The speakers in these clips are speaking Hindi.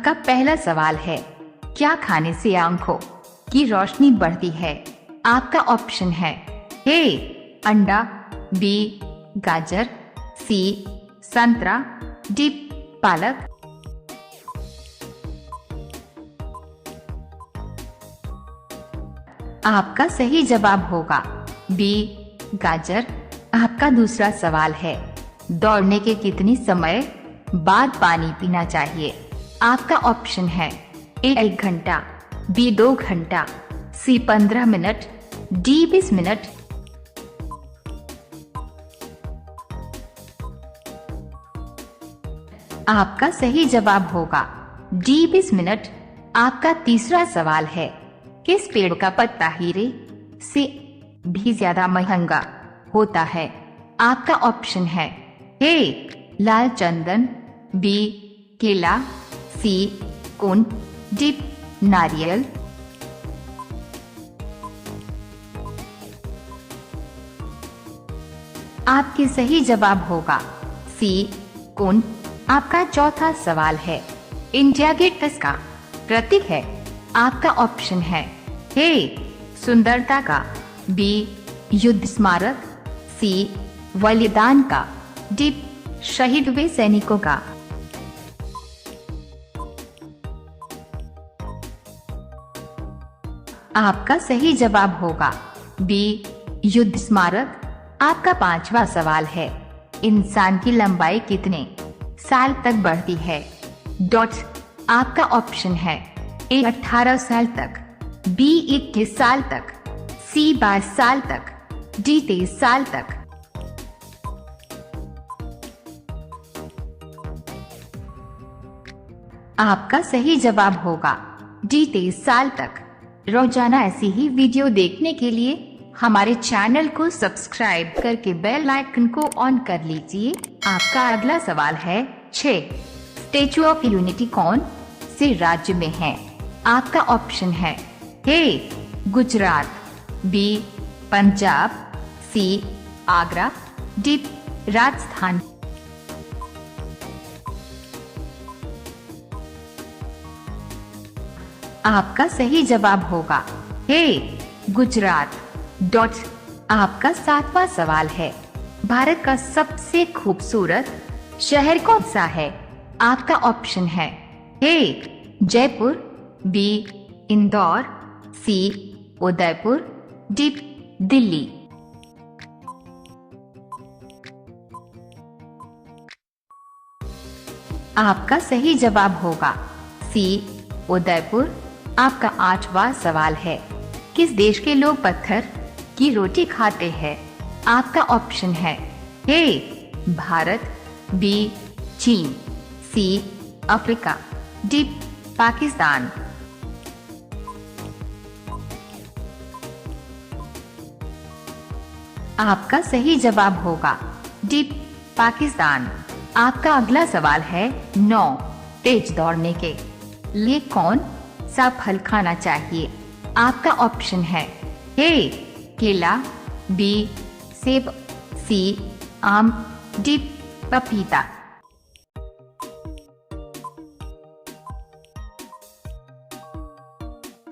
आपका पहला सवाल है, क्या खाने से आंखों की रोशनी बढ़ती है? आपका ऑप्शन है ए अंडा, बी गाजर, सी संतरा, डी पालक। आपका सही जवाब होगा बी गाजर। आपका दूसरा सवाल है, दौड़ने के कितने समय बाद पानी पीना चाहिए? आपका ऑप्शन है ए 1 घंटा, बी 2 घंटा, सी 15 मिनट, डी 20 मिनट। आपका सही जवाब होगा डी 20 मिनट। आपका तीसरा सवाल है, किस पेड़ का पत्ता हीरे से भी ज्यादा महंगा होता है? आपका ऑप्शन है ए लाल चंदन, बी केला, सी कुन, डी नारियल। आपके सही जवाब होगा सी कुन। आपका चौथा सवाल है, इंडिया गेट किसका प्रतीक है? आपका ऑप्शन है ए सुंदरता का, बी युद्ध स्मारक, सी बलिदान का, डी शहीद हुए सैनिकों का। आपका सही जवाब होगा बी युद्ध स्मारक। आपका पांचवा सवाल है, इंसान की लंबाई कितने साल तक बढ़ती है? आपका ऑप्शन है ए 18 साल तक, बी 21 साल तक, सी 22 साल तक, डी 23 साल तक। आपका सही जवाब होगा डी 23 साल तक। रोजाना ऐसी ही वीडियो देखने के लिए हमारे चैनल को सब्सक्राइब करके बेल आइकन को ऑन कर लीजिए। आपका अगला सवाल है 6, स्टेचू ऑफ यूनिटी कौन से राज्य में है? आपका ऑप्शन है ए गुजरात, बी पंजाब, सी आगरा, डी राजस्थान। आपका सही जवाब होगा ए गुजरात। आपका 7वां सवाल है, भारत का सबसे खूबसूरत शहर कौन सा है? आपका ऑप्शन है ए जयपुर, बी इंदौर, सी उदयपुर, डी दिल्ली। आपका सही जवाब होगा सी उदयपुर। आपका 8वां सवाल है, किस देश के लोग पत्थर की रोटी खाते हैं? आपका ऑप्शन है ए भारत, बी चीन, सी अफ्रीका, डी पाकिस्तान। आपका सही जवाब होगा डी पाकिस्तान। आपका अगला सवाल है 9, तेज दौड़ने के लिए कौन सा फल खाना चाहिए? आपका ऑप्शन है ए केला, बी सेब, सी आम, डी पपीता।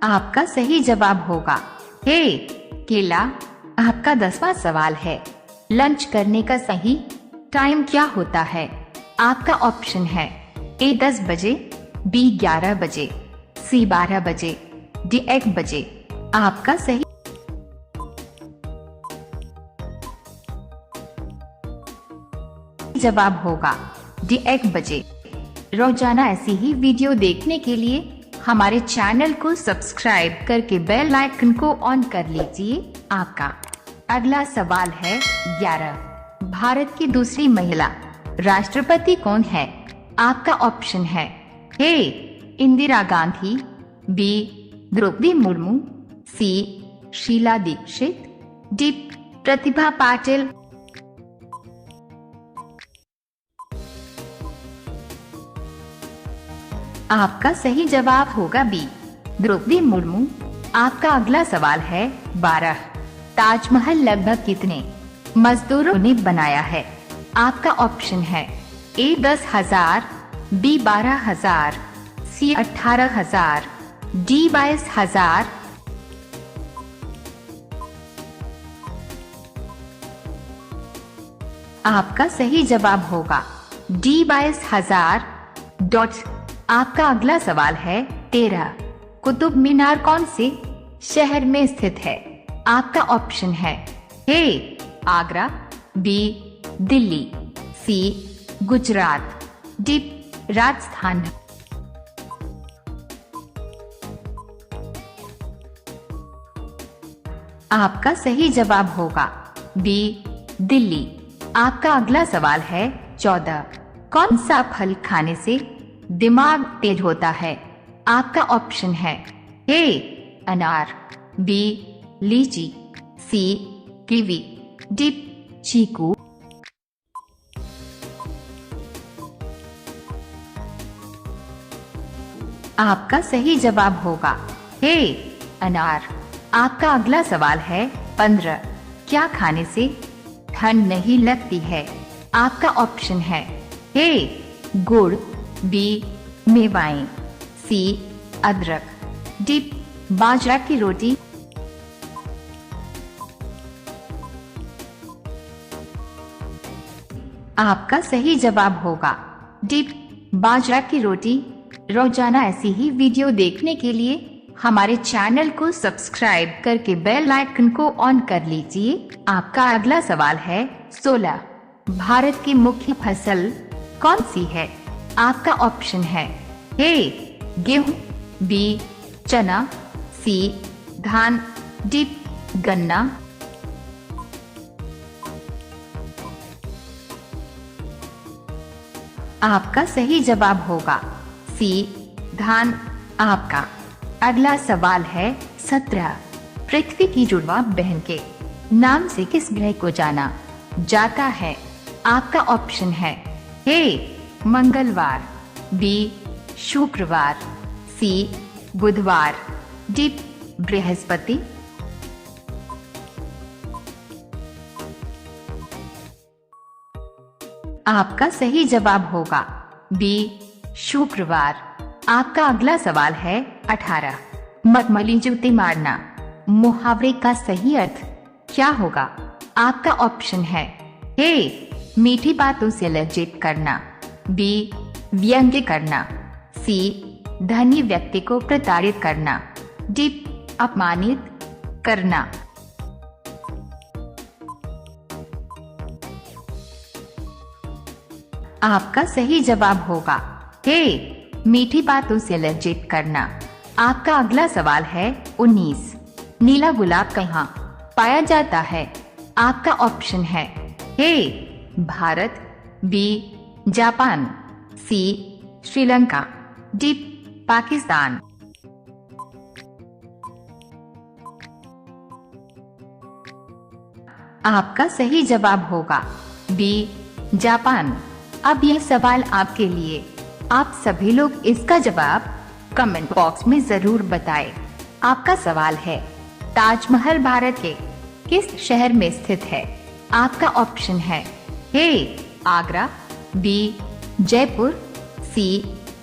आपका सही जवाब होगा ए केला। आपका 10वां सवाल है, लंच करने का सही टाइम क्या होता है? आपका ऑप्शन है ए 10 बजे, बी 11 बजे, सी 12 बजे, डी 1 बजे। आपका सही जवाब होगा डी 1 बजे। रोजाना ऐसी ही वीडियो देखने के लिए हमारे चैनल को सब्सक्राइब करके बेल आइकन को ऑन कर लीजिए। आपका अगला सवाल है 11, भारत की दूसरी महिला राष्ट्रपति कौन है? आपका ऑप्शन है ए इंदिरा गांधी, बी द्रौपदी मुर्मू, सी शीला दीक्षित, डी प्रतिभा पाटिल। आपका सही जवाब होगा बी द्रौपदी मुर्मू। आपका अगला सवाल है 12, ताजमहल लगभग कितने मजदूरों ने बनाया है? आपका ऑप्शन है ए 10,000, बी 12,000, सी सी 18,000, डी 22,000। आपका सही जवाब होगा डी 22,000। आपका अगला सवाल है 13। कुतुब मीनार कौन से शहर में स्थित है? आपका ऑप्शन है ए आगरा, बी दिल्ली, सी गुजरात, डी राजस्थान। आपका सही जवाब होगा बी दिल्ली। आपका अगला सवाल है 14। कौन सा फल खाने से दिमाग तेज होता है? आपका ऑप्शन है ए अनार, बी लीची, सी कीवी, डी चीकू। आपका सही जवाब होगा ए अनार। आपका अगला सवाल है 15। क्या खाने से ठंड नहीं लगती है? आपका ऑप्शन है ए गुड़, बी मेवाएं, सी अदरक, डी बाजरा की रोटी। आपका सही जवाब होगा डी बाजरा की रोटी। रोजाना ऐसी ही वीडियो देखने के लिए हमारे चैनल को सब्सक्राइब करके बेल आइकन को ऑन कर लीजिए। आपका अगला सवाल है 16। भारत की मुख्य फसल कौन सी है? आपका ऑप्शन है ए गेहूं, बी चना, सी धान, डी गन्ना। आपका सही जवाब होगा सी धान। आपका अगला सवाल है 17। पृथ्वी की जुड़वा बहन के नाम से किस ग्रह को जाना जाता है? आपका ऑप्शन है ए मंगलवार, बी शुक्रवार, सी बुधवार, डी बृहस्पति। आपका सही जवाब होगा बी शुक्रवार। आपका अगला सवाल है 18। मखमली जूते मारना मुहावरे का सही अर्थ क्या होगा? आपका ऑप्शन है ए मीठी बातों से लज्जित करना, बी व्यंग्य करना, सी धनी व्यक्ति को प्रताड़ित करना, डी अपमानित करना। आपका सही जवाब होगा ए मीठी बातों से लज्जित करना। आपका अगला सवाल है 19। नीला गुलाब कहाँ पाया जाता है? आपका ऑप्शन है a Bharat, B Japan, C Sri Lanka, D Pakistan. आपका सही जवाब होगा बी जापान। अब यह सवाल आपके लिए। आप सभी लोग इसका जवाब कमेंट बॉक्स में जरूर बताएं। आपका सवाल है ताजमहल भारत के किस शहर में स्थित है? आपका ऑप्शन है ए आगरा, बी जयपुर, सी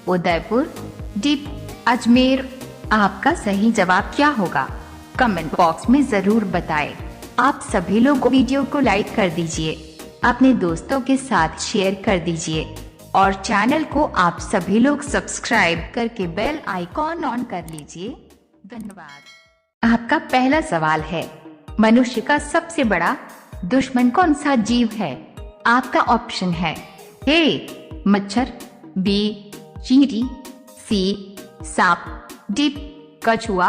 उदयपुर, डी अजमेर। आपका सही जवाब क्या होगा? कमेंट बॉक्स में जरूर बताएं। आप सभी लोग वीडियो को लाइक कर दीजिए, अपने दोस्तों के साथ शेयर कर दीजिए और चैनल को आप सभी लोग सब्सक्राइब करके बेल आइकॉन ऑन कर लीजिए। धन्यवाद। आपका पहला सवाल है मनुष्य का सबसे बड़ा दुश्मन कौन सा जीव है? आपका ऑप्शन है ए मच्छर, बी चींटी, सी सांप, डी कछुआ।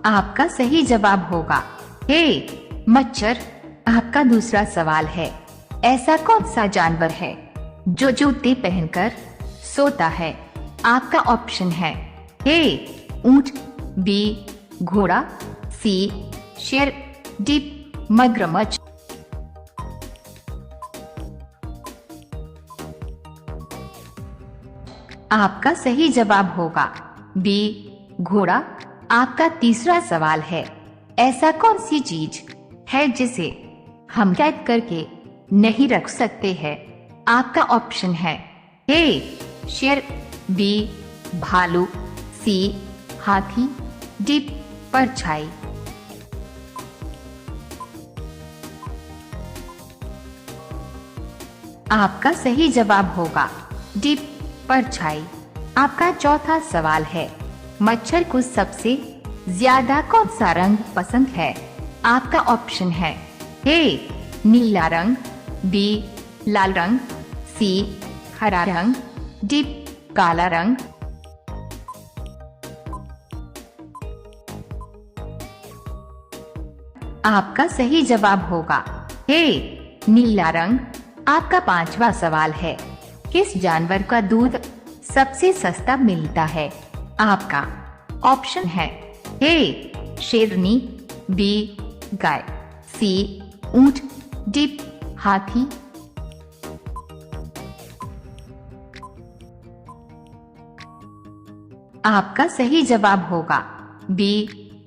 आपका सही जवाब होगा ए मच्छर। आपका दूसरा सवाल है ऐसा कौन सा जानवर है जो जूते पहनकर सोता है? आपका ऑप्शन है ए ऊंट, बी घोड़ा, सी शेर, डी मगरमच्छ। आपका सही जवाब होगा बी घोड़ा। आपका तीसरा सवाल है ऐसा कौन सी चीज है जिसे हम कैद करके नहीं रख सकते हैं। आपका ऑप्शन है ए शेर, बी भालू, सी हाथी, डी परछाई। आपका सही जवाब होगा डी परछाई। आपका चौथा सवाल है, मच्छर को सबसे ज्यादा कौन सा रंग पसंद है? आपका ऑप्शन है ए नीला रंग, बी लाल रंग, सी हरा रंग, डी काला रंग। आपका सही जवाब होगा ए नीला रंग। आपका पांचवा सवाल है, किस जानवर का दूध सबसे सस्ता मिलता है? आपका ऑप्शन है ए शेरनी, बी गाय, सी ऊंट, डी हाथी। आपका सही जवाब होगा बी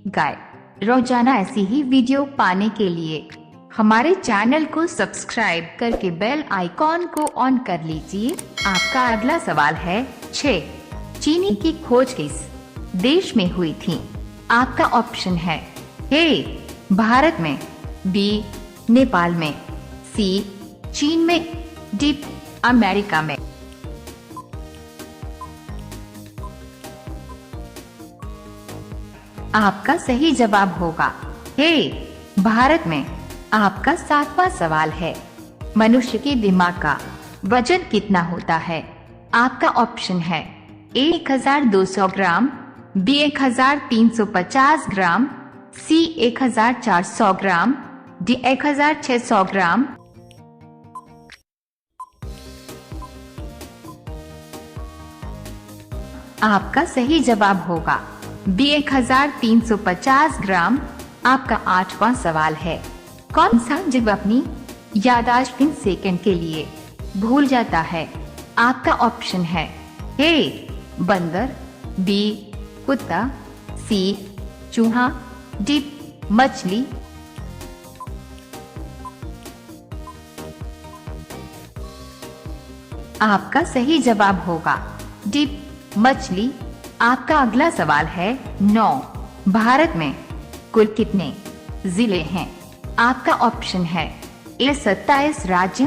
गाय। रोजाना ऐसी ही वीडियो पाने के लिए हमारे चैनल को सब्सक्राइब करके बेल आइकॉन को ऑन कर लीजिए। आपका अगला सवाल है 6, चीनी की खोज किस देश में हुई थी? आपका ऑप्शन है ए भारत में, बी नेपाल में, सी चीन में, डी अमेरिका में। आपका सही जवाब होगा ए भारत में। आपका 7वां सवाल है, मनुष्य के दिमाग का वजन कितना होता है? आपका ऑप्शन है ए 1200 ग्राम, बी 1350 ग्राम, सी 1400 ग्राम, डी 1600 ग्राम। आपका सही जवाब होगा बी 1350 ग्राम। आपका 8वां सवाल है, कौन सा जीव अपनी याददाश्त 3 सेकंड के लिए भूल जाता है? आपका ऑप्शन है ए बंदर, बी कुत्ता, सी चूहा, डी मछली। आपका सही जवाब होगा डी मछली। आपका अगला सवाल है 9, भारत में कुल कितने जिले हैं? आपका ऑप्शन है ए 27 राज्य,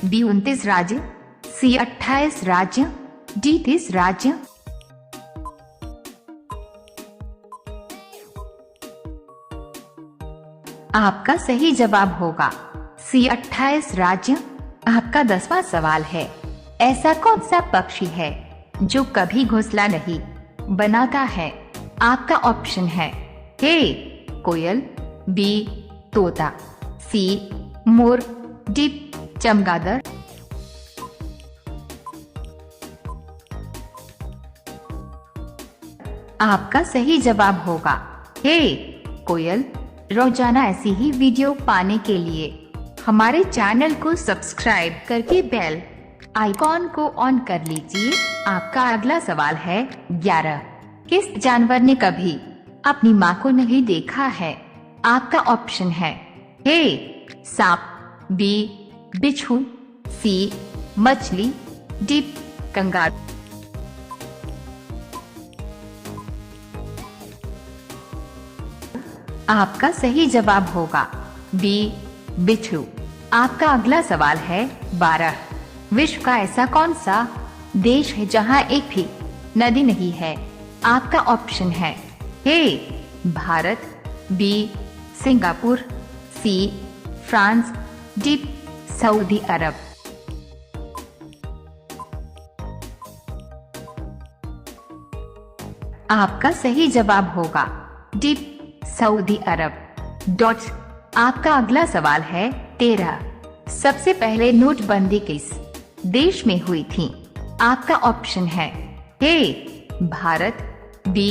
बी 29 राज्य, सी 28 राज्य, डी 30 राज्य। आपका सही जवाब होगा सी 28 राज्य। आपका 10वां सवाल है, ऐसा कौन सा पक्षी है जो कभी घोंसला नहीं बनाता है? आपका ऑप्शन है ए कोयल, बी तोता, सी मोर, डी चमगादड़। आपका सही जवाब होगा ए कोयल। रोजाना ऐसी ही वीडियो पाने के लिए हमारे चैनल को सब्सक्राइब करके बेल आइकॉन को ऑन कर लीजिए। आपका अगला सवाल है 11, किस जानवर ने कभी अपनी माँ को नहीं देखा है? आपका ऑप्शन है ए सांप, बी बिच्छू, सी मछली, डी कंगारू। आपका सही जवाब होगा बी बिच्छू। आपका अगला सवाल है 12, विश्व का ऐसा कौन सा देश है जहां एक भी नदी नहीं है? आपका ऑप्शन है a Bharat, b Singapore, c France, d Saudi Arab. आपका सही जवाब होगा डी सऊदी अरब। आपका अगला सवाल है 13, सबसे पहले नोटबंदी किस देश में हुई थी? आपका ऑप्शन है ए भारत, बी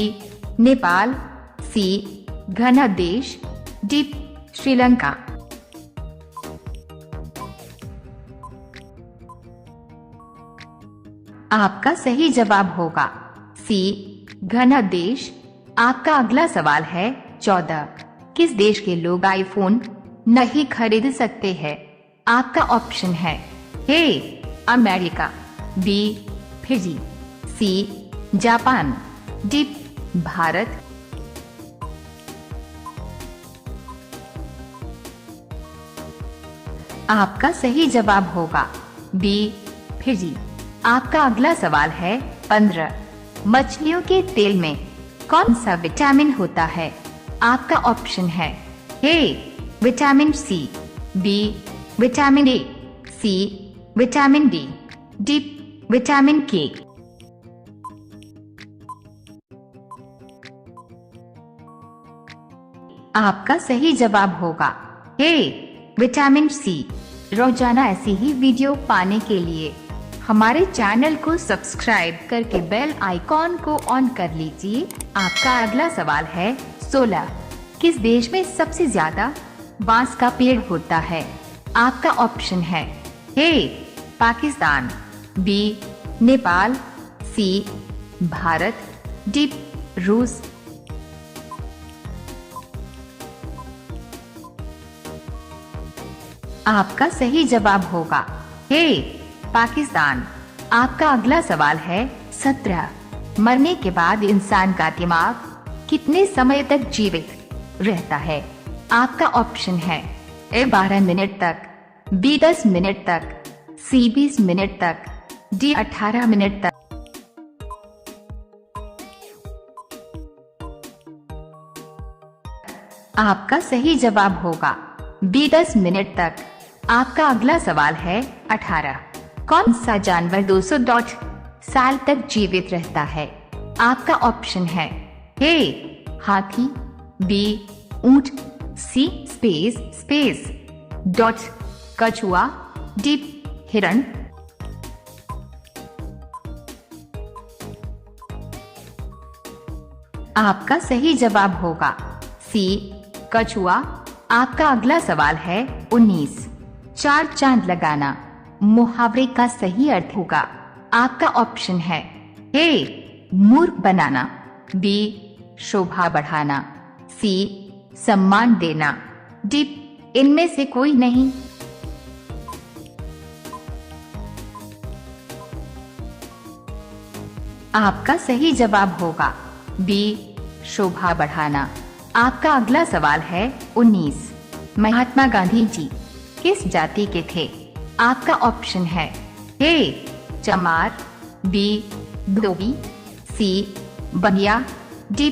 नेपाल, सी घना देश, डी श्रीलंका। आपका सही जवाब होगा सी घना देश। आपका अगला सवाल है 14, किस देश के लोग आईफोन नहीं खरीद सकते हैं? आपका ऑप्शन है A America, B Fiji, C Japan, D Bharat. आपका सही जवाब होगा बी फिजी। आपका अगला सवाल है 15। मछलियों के तेल में कौन सा विटामिन होता है? आपका ऑप्शन है A vitamin C, B vitamin A, C vitamin D, D vitamin K. आपका सही जवाब होगा ए विटामिन सी। रोजाना ऐसी ही वीडियो पाने के लिए हमारे चैनल को सब्सक्राइब करके बेल आइकॉन को ऑन कर लीजिए। आपका अगला सवाल है 16। किस देश में सबसे ज्यादा बांस का पेड़ होता है? आपका ऑप्शन है ए पाकिस्तान, बी नेपाल, सी भारत, डी रूस। आपका सही जवाब होगा ए पाकिस्तान। आपका अगला सवाल है 17। मरने के बाद इंसान का दिमाग कितने समय तक जीवित रहता है? आपका ऑप्शन है ए 12 मिनट तक, बी 10 मिनट तक, सी 20 मिनट तक, डी 18 मिनट तक। आपका सही जवाब होगा बी 10 मिनट तक। आपका अगला सवाल है 18। कौन सा जानवर 200 साल तक जीवित रहता है? आपका ऑप्शन है ए हाथी, बी ऊंट, सी स्पेस डॉट कछुआ, डी हिरण। आपका सही जवाब होगा सी कछुआ। आपका अगला सवाल है 19। 4 चांद लगाना मुहावरे का सही अर्थ होगा? आपका ऑप्शन है ए मूर्ख बनाना, बी शोभा बढ़ाना, सी सम्मान देना, डी इनमें से कोई नहीं। आपका सही जवाब होगा बी शोभा बढ़ाना। आपका अगला सवाल है 19। महात्मा गांधी जी किस जाति के थे? आपका ऑप्शन है ए चमार, बी धोबी, सी बनिया, डी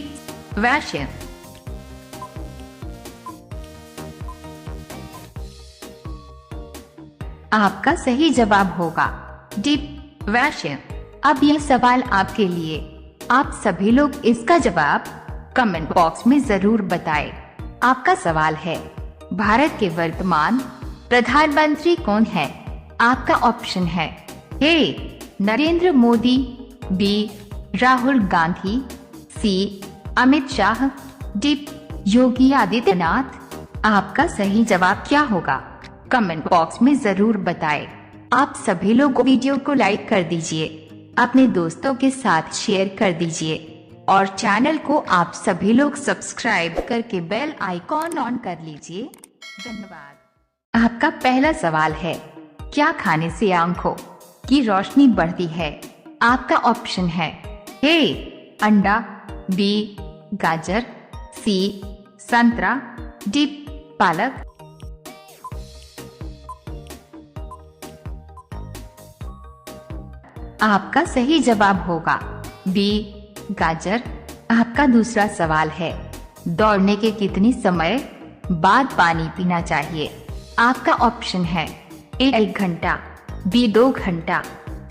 वैश्य। आपका सही जवाब होगा डी वैश्य। अब यह सवाल आपके लिए। आप सभी लोग इसका जवाब कमेंट बॉक्स में जरूर बताएं। आपका सवाल है भारत के वर्तमान प्रधानमंत्री कौन है? आपका ऑप्शन है ए नरेंद्र मोदी, बी राहुल गांधी, सी अमित शाह, डी योगी आदित्यनाथ। आपका सही जवाब क्या होगा? कमेंट बॉक्स में जरूर बताएं। आप सभी लोग वीडियो को लाइक कर दीजिए, अपने दोस्तों के साथ शेयर कर दीजिए और चैनल को आप सभी लोग सब्सक्राइब करके बेल आइकॉन ऑन कर लीजिए। धन्यवाद। आपका पहला सवाल है क्या खाने से आंखों की रोशनी बढ़ती है? आपका ऑप्शन है ए अंडा, बी गाजर, सी संतरा, डी पालक। आपका सही जवाब होगा बी गाजर। आपका दूसरा सवाल है दौड़ने के कितनी समय बाद पानी पीना चाहिए? आपका ऑप्शन है ए 1 घंटा, बी 2 घंटा,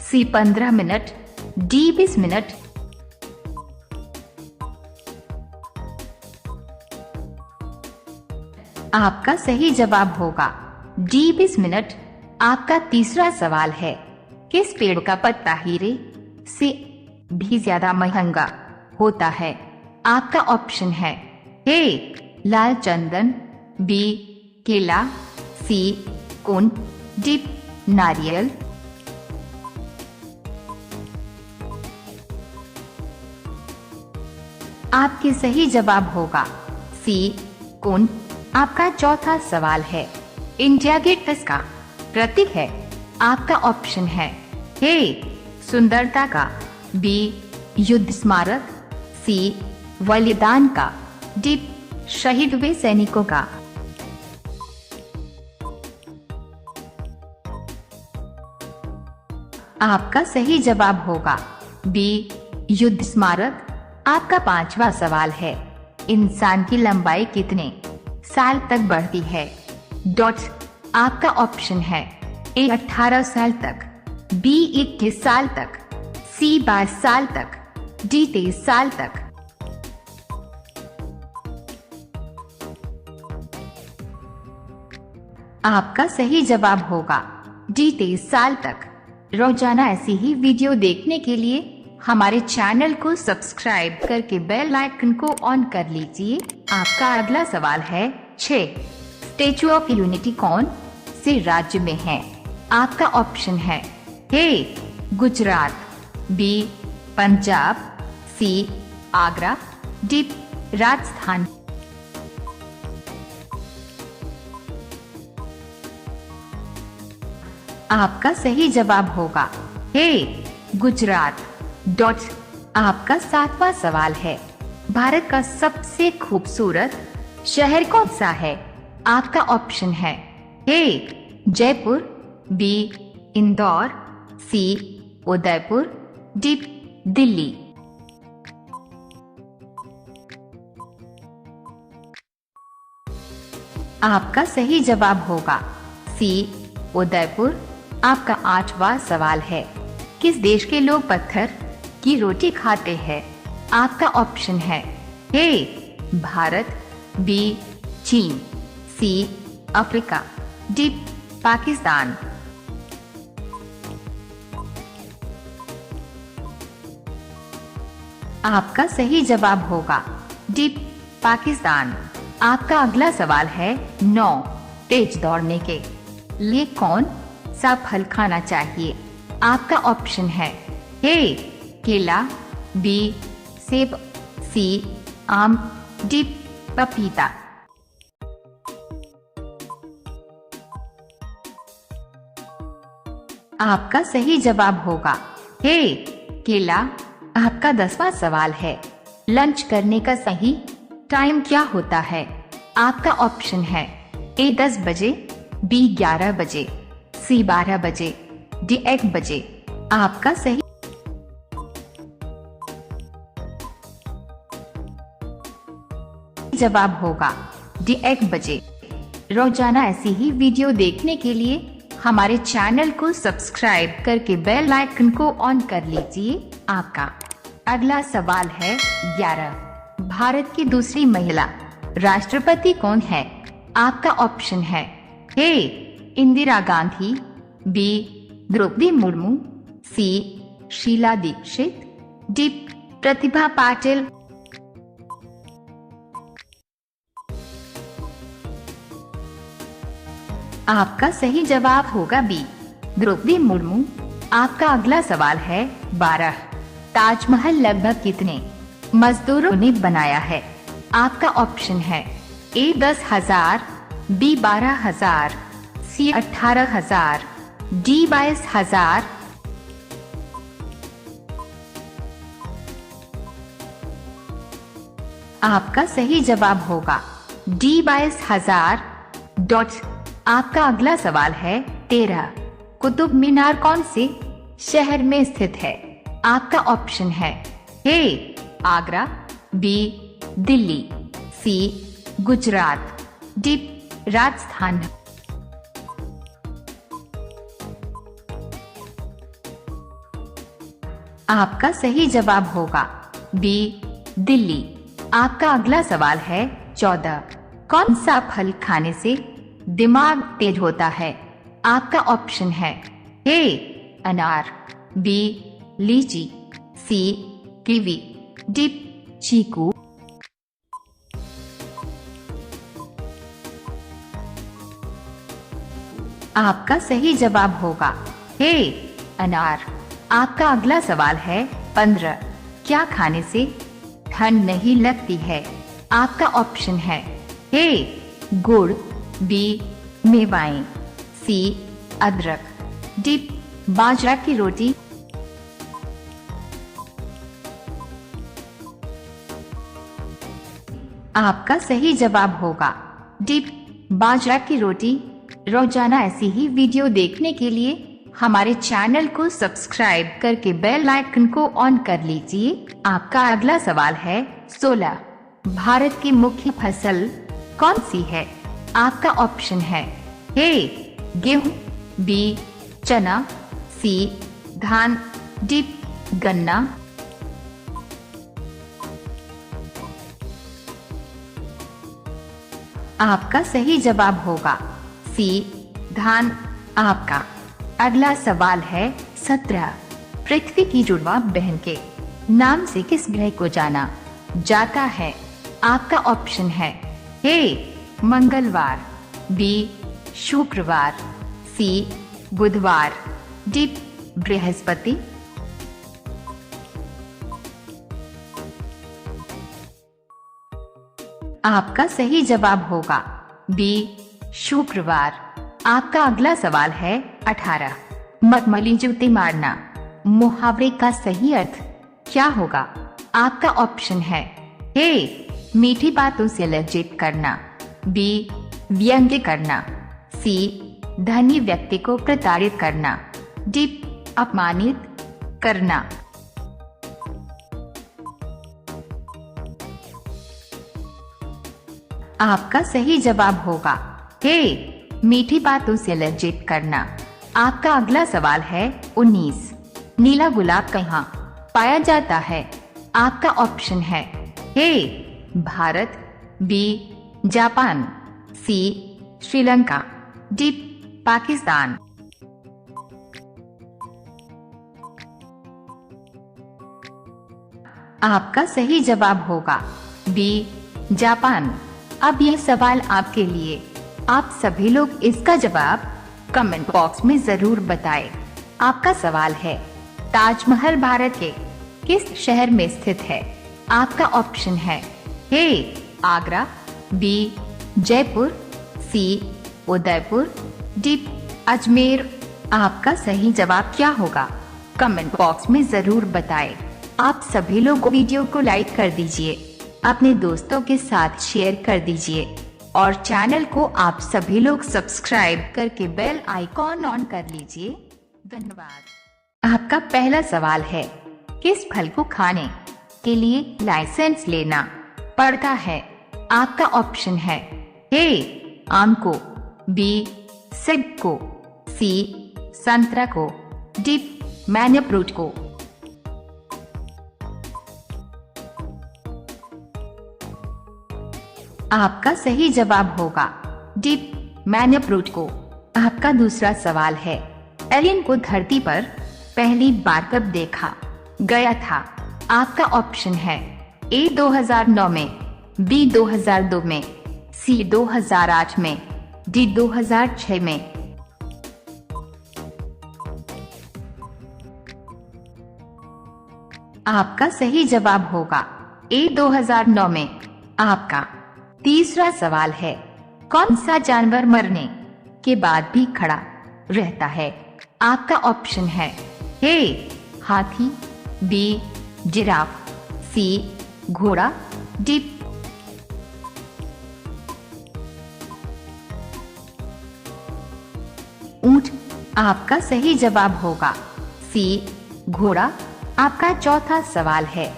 सी 15 मिनट, डी 20 मिनट। आपका सही जवाब होगा डी 20 मिनट। आपका तीसरा सवाल है किस पेड़ का पत्ता हीरे से भी ज्यादा महंगा होता है? आपका ऑप्शन है ए लाल चंदन, बी केला, सी कुन, डी नारियल। आपके सही जवाब होगा सी कुन। आपका चौथा सवाल है इंडिया गेट का प्रतीक है? आपका ऑप्शन है ए सुंदरता का, बी युद्ध स्मारक, सी बलिदान का, डी शहीद हुए सैनिकों का। आपका सही जवाब होगा बी युद्ध स्मारक। आपका पांचवा सवाल है, इंसान की लंबाई कितने साल तक बढ़ती है? डॉट। आपका ऑप्शन है ए 18 साल तक, बी 21 साल तक, सी 22 साल तक, डी 23 साल तक। आपका सही जवाब होगा डी 23 साल तक। रोजाना ऐसी ही वीडियो देखने के लिए हमारे चैनल को सब्सक्राइब करके बेल आइकन को ऑन कर लीजिए। आपका अगला सवाल है 6, स्टेचू ऑफ यूनिटी कौन से राज्य में है? आपका ऑप्शन है ए गुजरात, बी पंजाब, सी आगरा, डी राजस्थान। आपका सही जवाब होगा ए गुजरात। डॉट। आपका 7वां सवाल है, भारत का सबसे खूबसूरत शहर कौन सा है? आपका ऑप्शन है ए जयपुर, बी इंदौर, सी उदयपुर, डी दिल्ली। आपका सही जवाब होगा सी उदयपुर। आपका 8वां सवाल है, किस देश के लोग पत्थर की रोटी खाते हैं? आपका ऑप्शन है ए भारत, बी चीन, सी अफ्रीका, डी पाकिस्तान। आपका सही जवाब होगा डी पाकिस्तान। आपका अगला सवाल है 9, तेज दौड़ने के लिए कौन सा फल खाना चाहिए? आपका ऑप्शन है ए केला, बी सेब, सी आम, डी पपीता। आपका सही जवाब होगा ए केला। आपका 10वां सवाल है, लंच करने का सही टाइम क्या होता है? आपका ऑप्शन है ए 10 बजे, बी 11 बजे, सी 12 बजे, डी 1 बजे। आपका सही जवाब होगा डी 1 बजे। रोजाना ऐसी ही वीडियो देखने के लिए हमारे चैनल को सब्सक्राइब करके बेल आइकन को ऑन कर लीजिए। आपका अगला सवाल है 11, भारत की दूसरी महिला राष्ट्रपति कौन है? आपका ऑप्शन है ए इंदिरा गांधी, बी द्रौपदी मुर्मू, सी शीला दीक्षित, डी प्रतिभा पाटिल। आपका सही जवाब होगा बी द्रौपदी मुर्मू। आपका अगला सवाल है 12, ताजमहल लगभग कितने मजदूरों ने बनाया है? आपका ऑप्शन है ए 10,000, बी 12,000, सी 18,000, डी 22,000। आपका सही जवाब होगा डी 22,000। डॉट। आपका अगला सवाल है 13, कुतुब मीनार कौन से शहर में स्थित है? आपका ऑप्शन है ए आगरा, बी दिल्ली, सी गुजरात, डी राजस्थान। आपका सही जवाब होगा बी दिल्ली। आपका अगला सवाल है 14, कौन सा फल खाने से दिमाग तेज होता है? आपका ऑप्शन है ए अनार, बी लीची, सी कीवी, डी चीकू। आपका सही जवाब होगा ए अनार। आपका अगला सवाल है 15, क्या खाने से ठंड नहीं लगती है? आपका ऑप्शन है ए गुड़, बी मेवाएं, सी अदरक, डी बाजरा की रोटी, आपका सही जवाब होगा डी बाजरा की रोटी। रोजाना ऐसी ही वीडियो देखने के लिए हमारे चैनल को सब्सक्राइब करके बेल आइकन को ऑन कर लीजिए। आपका अगला सवाल है 16। भारत की मुख्य फसल कौन सी है? आपका ऑप्शन है ए गेहूं, बी चना, सी धान, डी गन्ना। आपका सही जवाब होगा सी धान। आपका अगला सवाल है 17। पृथ्वी की जुड़वा बहन के नाम से किस ग्रह को जाना जाता है? आपका ऑप्शन है ए मंगलवार, बी शुक्रवार, सी बुधवार, डी बृहस्पति। आपका सही जवाब होगा बी शुक्रवार। आपका अगला सवाल है 18। मखमली जूते मारना मुहावरे का सही अर्थ क्या होगा? आपका ऑप्शन है ए मीठी बातों से लज्जित करना, बी व्यंग्य करना, सी धनी व्यक्ति को प्रताड़ित करना, डी अपमानित करना। आपका सही जवाब होगा ए मीठी बातों से लज्जित करना। आपका अगला सवाल है 19। नीला गुलाब कहाँ पाया जाता है? आपका ऑप्शन है a Bharat, B Japan, C Sri Lanka, D Pakistan. आपका सही जवाब होगा बी जापान। अब यह सवाल आपके लिए। आप सभी लोग इसका जवाब कमेंट बॉक्स में जरूर बताएं। आपका सवाल है ताजमहल भारत के किस शहर में स्थित है? आपका ऑप्शन है ए आगरा, बी जयपुर, सी उदयपुर, डी अजमेर। आपका सही जवाब क्या होगा? कमेंट बॉक्स में जरूर बताएं। आप सभी लोग वीडियो को लाइक कर दीजिए, अपने दोस्तों के साथ शेयर कर दीजिए और चैनल को आप सभी लोग सब्सक्राइब करके बेल आइकॉन ऑन कर लीजिए। धन्यवाद। आपका पहला सवाल है किस फल को खाने के लिए लाइसेंस लेना पड़ता है? आपका ऑप्शन है ए आम को, बी सेब को, सी संतरा को, डी मैंगो फ्रूट को। आपका सही जवाब होगा डी मैंगो फ्रूट को। आपका दूसरा सवाल है एलियन को धरती पर पहली बार कब देखा गया था? आपका ऑप्शन है ए 2009 में, बी 2002 में, सी 2008 में, डी 2006 में। आपका सही जवाब होगा ए 2009 में। आपका तीसरा सवाल है कौन सा जानवर मरने के बाद भी खड़ा रहता है? आपका ऑप्शन है ए हाथी, बी जिराफ, सी घोड़ा, डी ऊंट। आपका सही जवाब होगा सी घोड़ा। आपका चौथा सवाल है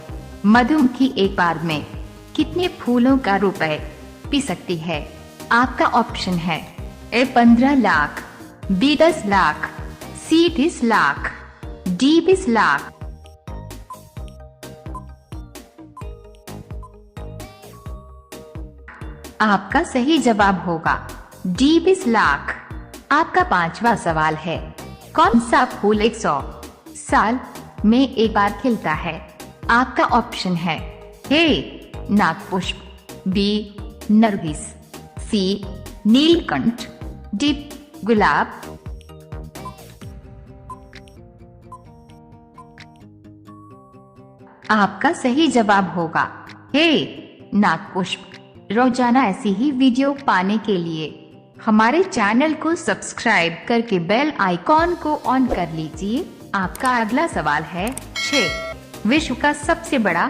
मधुमक्खी एक बार में कितने फूलों का रुपए पी सकती है? आपका ऑप्शन है ए 15 लाख, बी 10 लाख, सी 30 लाख, डी 20 लाख। आपका सही जवाब होगा डी 20 लाख। आपका पांचवा सवाल है कौन सा फूल 100 साल में एक बार खिलता है? आपका ऑप्शन है ए नागपुष्प, बी नरगिस, सी नीलकंठ, डी गुलाब। आपका सही जवाब होगा ए नागपुष्प। रोजाना ऐसी ही वीडियो पाने के लिए हमारे चैनल को सब्सक्राइब करके बेल आइकॉन को ऑन कर लीजिए। आपका अगला सवाल है 6। विश्व का सबसे बड़ा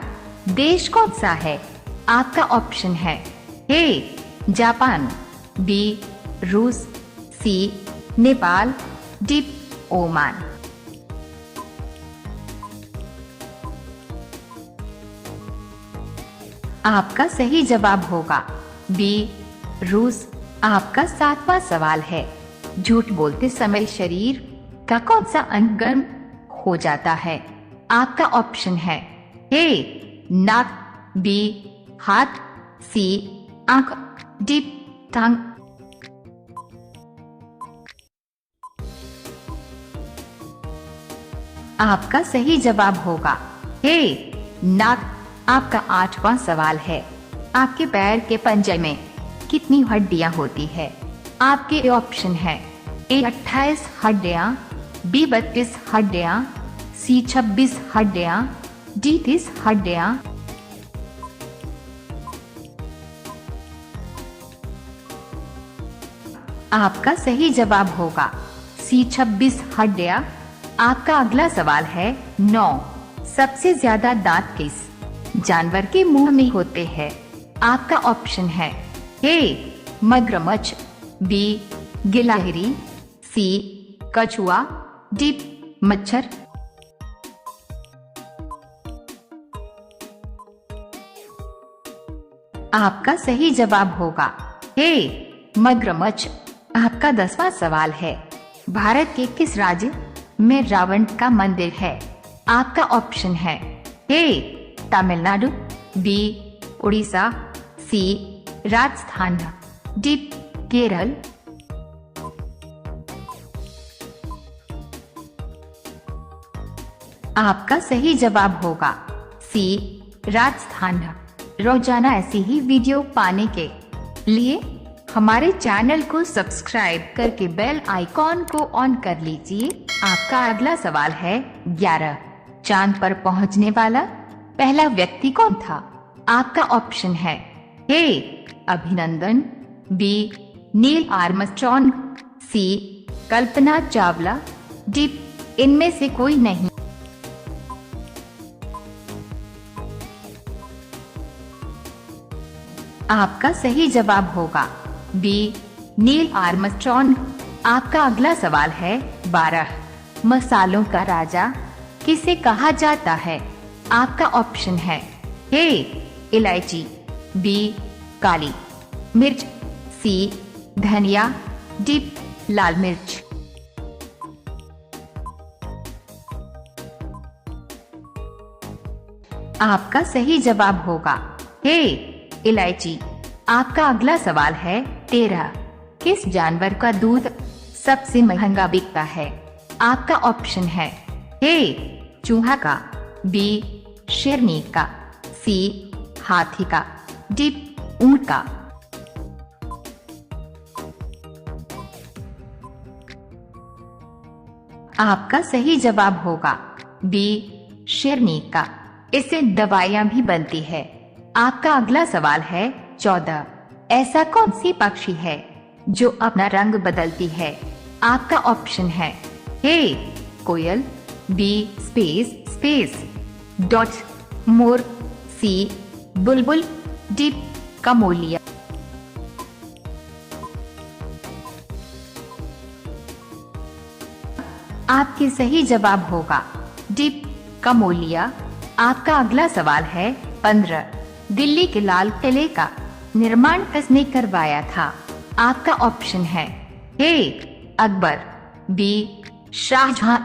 देश कौन सा है? आपका ऑप्शन है ए जापान, बी रूस, सी नेपाल, डी ओमान। आपका सही जवाब होगा बी रूस। आपका 7वां सवाल है, झूठ बोलते समय शरीर का कौन सा अंग गर्म हो जाता है? आपका ऑप्शन है ए नाक, बी हाथ, सी आंख, डी टांग। आपका सही जवाब होगा ए नाक। आपका 8वां सवाल है, आपके पैर के पंजे में कितनी हड्डियां होती है? आपके ऑप्शन है ए 28 हड्डियां, बी 32 हड्डियां, सी 26 हड्डियां, डी 30 हड्डियां। आपका सही जवाब होगा सी 26 हड्डियां। आपका अगला सवाल है 9। सबसे ज्यादा दांत किस जानवर के मुंह में होते हैं? आपका ऑप्शन है ए मगरमच्छ, बी गिलहरी, सी कछुआ, डी मच्छर। आपका सही जवाब होगा ए मगरमच्छ। आपका 10वां सवाल है, भारत के किस राज्य में रावण का मंदिर है? आपका ऑप्शन है ए तमिलनाडु, बी उड़ीसा, सी राजस्थान, डी केरल। आपका सही जवाब होगा सी राजस्थान। रोजाना ऐसी ही वीडियो पाने के लिए हमारे चैनल को सब्सक्राइब करके बेल आइकॉन को ऑन कर लीजिए। आपका अगला सवाल है 11। चांद पर पहुंचने वाला पहला व्यक्ति कौन था? आपका ऑप्शन है ए अभिनंदन, बी नील आर्मस्ट्रॉन्ग, सी कल्पना चावला, डी इनमें से कोई नहीं। आपका सही जवाब होगा बी नील आर्मस्ट्रॉन्ग। आपका अगला सवाल है 12। मसालों का राजा किसे कहा जाता है? आपका ऑप्शन है ए इलायची, बी काली मिर्च, सी धनिया, डी लाल मिर्च। आपका सही जवाब होगा ए इलायची। आपका अगला सवाल है 13। किस जानवर का दूध सबसे महंगा बिकता है? आपका ऑप्शन है ए चूहा का, बी शेरनी का, सी हाथी का, डी ऊंट का। आपका सही जवाब होगा बी शेरनी का। इससे दवाइयां भी बनती है। आपका अगला सवाल है 14। ऐसा कौन सी पक्षी है जो अपना रंग बदलती है? आपका ऑप्शन है ए कोयल, बी स्पेस डॉट मोर, सी बुलबुल, डी कमोलिया। आपके सही जवाब होगा डी कमोलिया। आपका अगला सवाल है 15। दिल्ली के लाल किले का निर्माण किसने करवाया था? आपका ऑप्शन है ए अकबर, बी शाहजहां,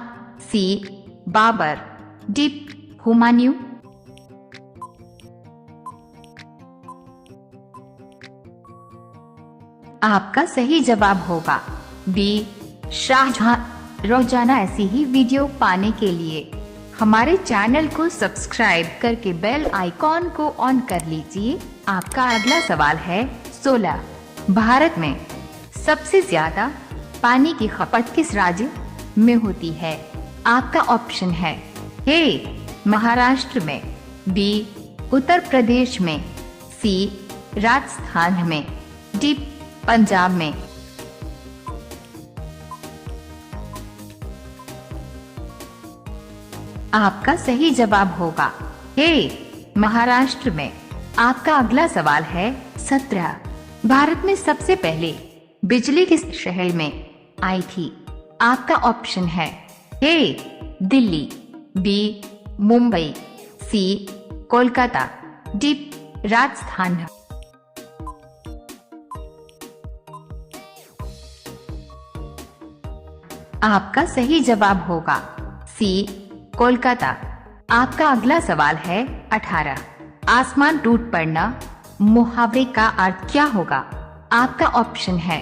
सी बाबर, डी हुमायूं। आपका सही जवाब होगा बी शाहजहां। रोजाना ऐसी ही वीडियो पाने के लिए हमारे चैनल को सब्सक्राइब करके बेल आइकॉन को ऑन कर लीजिए। आपका अगला सवाल है 16। भारत में सबसे ज्यादा पानी की खपत किस राज्य में होती है? आपका ऑप्शन है ए महाराष्ट्र में, बी उत्तर प्रदेश में, सी राजस्थान में, डी पंजाब में। आपका सही जवाब होगा हे महाराष्ट्र में। आपका अगला सवाल है 17। भारत में सबसे पहले बिजली किस शहर में आई थी? आपका ऑप्शन है ए दिल्ली, बी मुंबई, सी कोलकाता, डी राजस्थान। आपका सही जवाब होगा सी कोलकाता। आपका अगला सवाल है 18। आसमान टूट पड़ना मुहावरे का अर्थ क्या होगा? आपका ऑप्शन है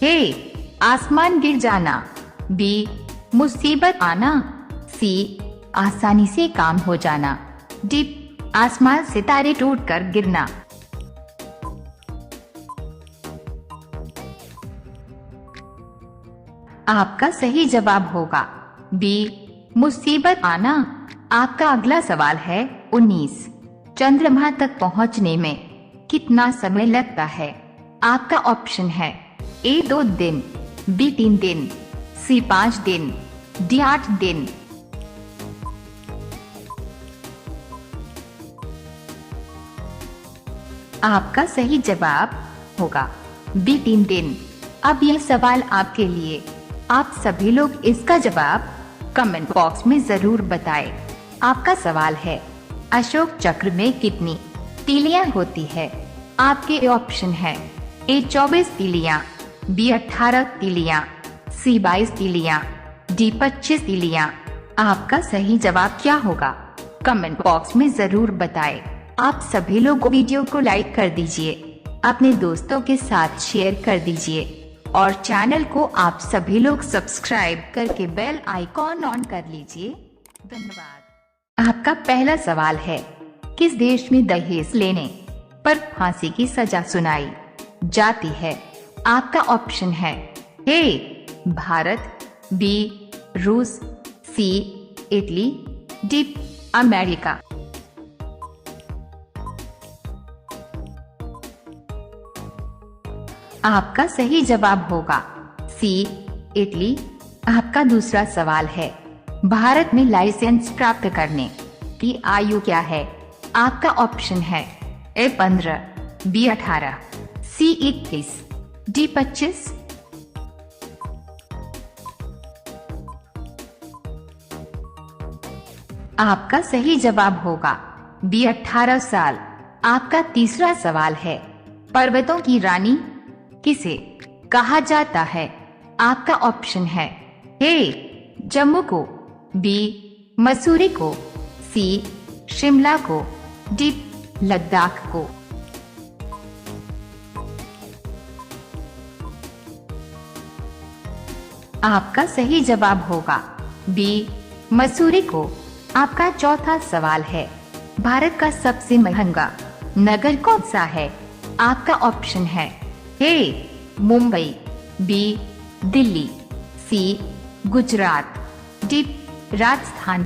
ए आसमान गिर जाना, बी मुसीबत आना, सी आसानी से काम हो जाना, डी आसमान सितारे टूटकर गिरना। आपका सही जवाब होगा बी मुसीबत आना। आपका अगला सवाल है 19। चंद्रमा तक पहुंचने में कितना समय लगता है? आपका ऑप्शन है ए 2 दिन, बी 3 दिन, सी 5 दिन, डी 8 दिन। आपका सही जवाब होगा बी 3 दिन। अब यह सवाल आपके लिए। आप सभी लोग इसका जवाब कमेंट बॉक्स में जरूर बताएं। आपका सवाल है अशोक चक्र में कितनी तीलियां होती है? आपके ऑप्शन है ए 24 तीलियां, बी 18 तीलियां, सी 22 तीलियां, डी 25 तीलियां। आपका सही जवाब क्या होगा? कमेंट बॉक्स में जरूर बताएं। आप सभी लोग वीडियो को लाइक कर दीजिए, अपने दोस्तों के साथ शेयर कर दीजिए और चैनल को आप सभी लोग सब्सक्राइब करके बेल आइकॉन ऑन कर लीजिए। धन्यवाद। आपका पहला सवाल है किस देश में दहेज लेने पर फांसी की सजा सुनाई जाती है? आपका ऑप्शन है ए भारत, बी रूस, सी इटली, डी अमेरिका। आपका सही जवाब होगा सी इटली। आपका दूसरा सवाल है भारत में लाइसेंस प्राप्त करने की आयु क्या है? आपका ऑप्शन है ए 15, बी 18, सी 21, डी 25। आपका सही जवाब होगा बी 18 साल। आपका तीसरा सवाल है पर्वतों की रानी किसे कहा जाता है? आपका ऑप्शन है ए जम्मू को, बी मसूरी को, सी शिमला को, डी लद्दाख को। आपका सही जवाब होगा बी मसूरी को। आपका चौथा सवाल है भारत का सबसे महंगा नगर कौन सा है? आपका ऑप्शन है ए मुंबई, बी दिल्ली, सी गुजरात, डी राजस्थान।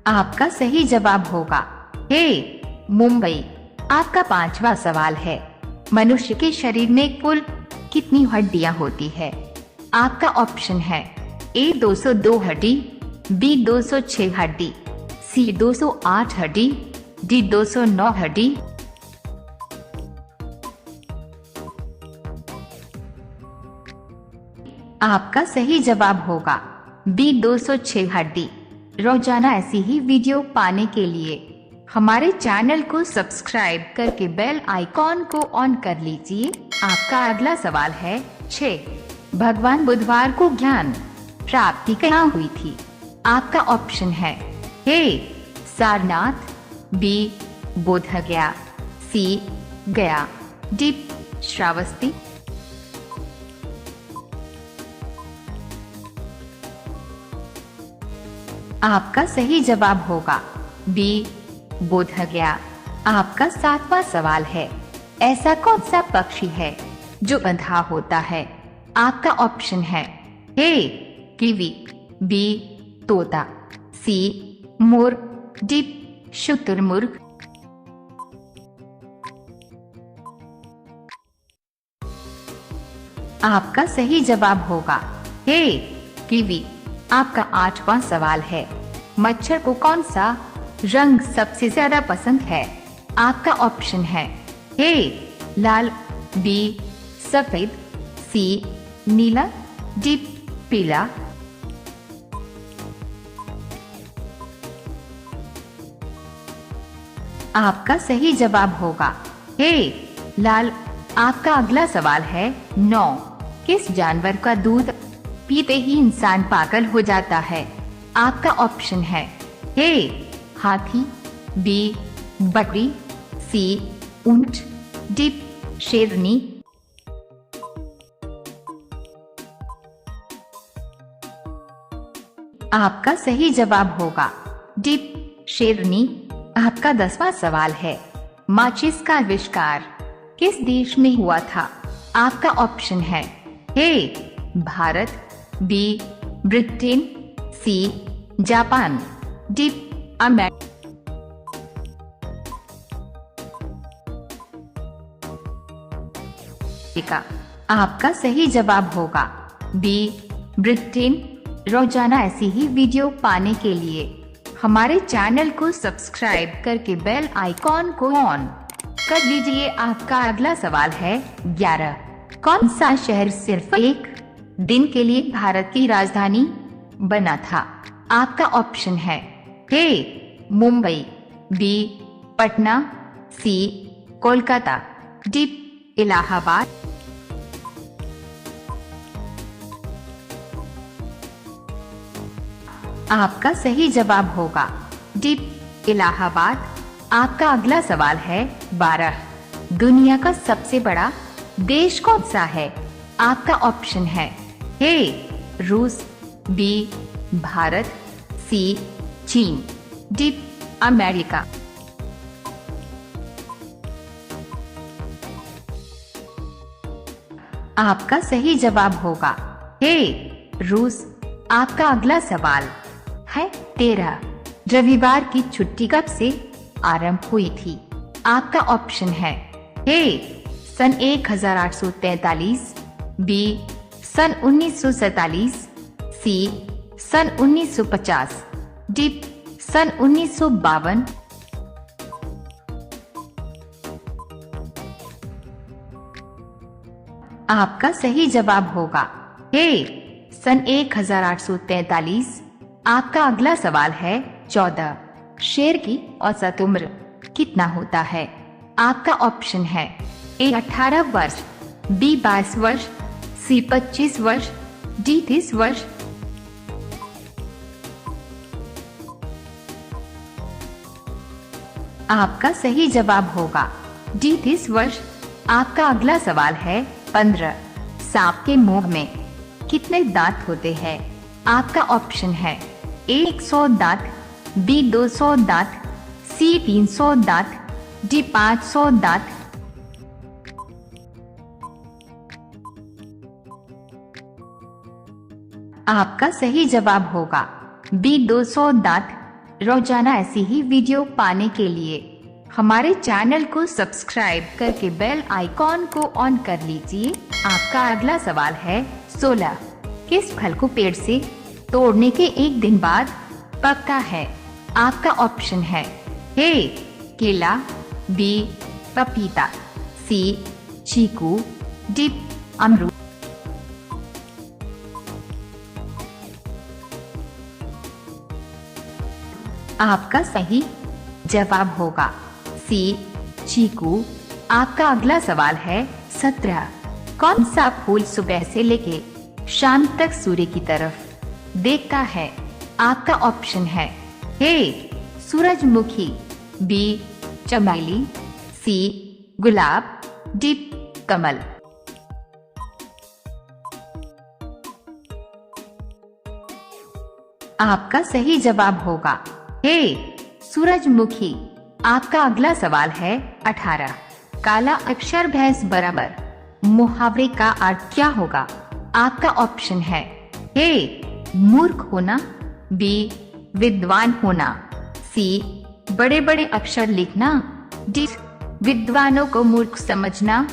आपका सही जवाब होगा ए मुंबई। आपका पांचवा सवाल है मनुष्य के शरीर में कुल कितनी हड्डियां होती है? आपका ऑप्शन है ए 202 हड्डी, बी 206 हड्डी, सी 208 हड्डी, डी 209 हड्डी। आपका सही जवाब होगा बी 206 हड्डी। रोजाना ऐसी ही वीडियो पाने के लिए हमारे चैनल को सब्सक्राइब करके बेल आइकॉन को ऑन कर लीजिए। आपका अगला सवाल है 6। भगवान बुधवार को ज्ञान प्राप्ति कहाँ हुई थी? आपका ऑप्शन है ए सारनाथ, बी बोधगया, सी गया, डी श्रावस्ती। आपका सही जवाब होगा बी बोधगया। आपका 7वां सवाल है ऐसा कौन सा पक्षी है जो अंधा होता है? आपका ऑप्शन है ए कीवी, बी तोता, सी मोर, डी शुतुरमुर्ग। आपका सही जवाब होगा हे कीवी। आपका 8वां सवाल है, मच्छर को कौन सा रंग सबसे ज्यादा पसंद है? आपका ऑप्शन है ए लाल, बी सफेद, सी नीला, डी पीला। आपका सही जवाब होगा ए लाल। आपका अगला सवाल है 9, किस जानवर का दूध पीते ही इंसान पागल हो जाता है? आपका ऑप्शन है ए हाथी, बी बकरी, सी ऊंट, डी शेरनी। आपका सही जवाब होगा डी शेरनी। आपका 10वां सवाल है, माचिस का आविष्कार किस देश में हुआ था? आपका ऑप्शन है a Bharat, b Britain, c Japan, d America. आपका सही जवाब होगा बी ब्रिटेन। रोजाना ऐसी ही वीडियो पाने के लिए हमारे चैनल को सब्सक्राइब करके बेल आइकॉन को ऑन कर लीजिए। आपका अगला सवाल है 11, कौन सा शहर सिर्फ एक दिन के लिए भारत की राजधानी बना था? आपका ऑप्शन है ए मुंबई, बी पटना, सी कोलकाता, डी इलाहाबाद। आपका सही जवाब होगा डी इलाहाबाद। आपका अगला सवाल है 12, दुनिया का सबसे बड़ा देश कौन सा है? आपका ऑप्शन है ए रूस, बी भारत, सी चीन, डी अमेरिका। आपका सही जवाब होगा ए रूस। आपका अगला सवाल है 13, रविवार की छुट्टी कब से आरंभ हुई थी? आपका ऑप्शन है ए सन 1843, बी सन 1947, सी सन 1950, डी सन 1952। आपका सही जवाब होगा ए सन 1843। आपका अगला सवाल है 14, शेर की औसत उम्र कितना होता है? आपका ऑप्शन है ए 18 वर्ष, बी 22 वर्ष, सी 25 वर्ष, डी 30 वर्ष। आपका सही जवाब होगा डी 30 वर्ष। आपका अगला सवाल है 15, सांप के मुंह में कितने दांत होते हैं? आपका ऑप्शन है ए 100 दांत, बी 200 दांत, सी 300 दांत, डी 500 दांत। आपका सही जवाब होगा बी 200 दांत। रोजाना ऐसी ही वीडियो पाने के लिए हमारे चैनल को सब्सक्राइब करके बेल आइकॉन को ऑन कर लीजिए। आपका अगला सवाल है 16, किस फल को पेड़ से तोड़ने के एक दिन बाद पकता है? आपका ऑप्शन है ए केला, बी पपीता, सी चीकू, डी अमरूद। आपका सही जवाब होगा सी चीकू। आपका अगला सवाल है 17, कौन सा फूल सुबह से लेके शाम तक सूर्य की तरफ देखता है? आपका ऑप्शन है ए सूरजमुखी, बी चमेली, सी गुलाब, डी कमल। आपका सही जवाब होगा ए सूरजमुखी। आपका अगला सवाल है 18, काला अक्षर भैंस बराबर मुहावरे का अर्थ क्या होगा? आपका ऑप्शन है ए मूर्ख होना, बी विद्वान होना, सी बड़े बड़े अक्षर लिखना, डी विद्वानों को मूर्ख समझना।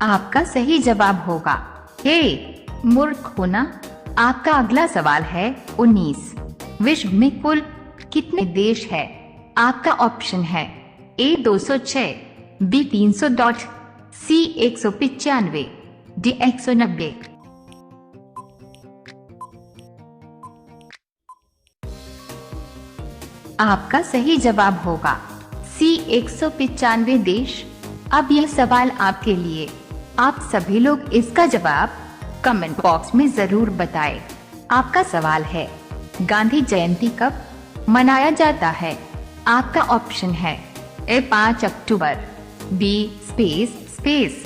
आपका सही जवाब होगा हे मूर्ख होना। आपका अगला सवाल है 19। विश्व में कुल कितने देश है? आपका ऑप्शन है ए 206, बी 300, सी 195, डी 190। आपका सही जवाब होगा सी 195 देश। अब यह सवाल आपके लिए। आप सभी लोग इसका जवाब कमेंट बॉक्स में जरूर बताएं। आपका सवाल है गांधी जयंती कब मनाया जाता है? आपका ऑप्शन है ए 5 अक्टूबर, बी स्पेस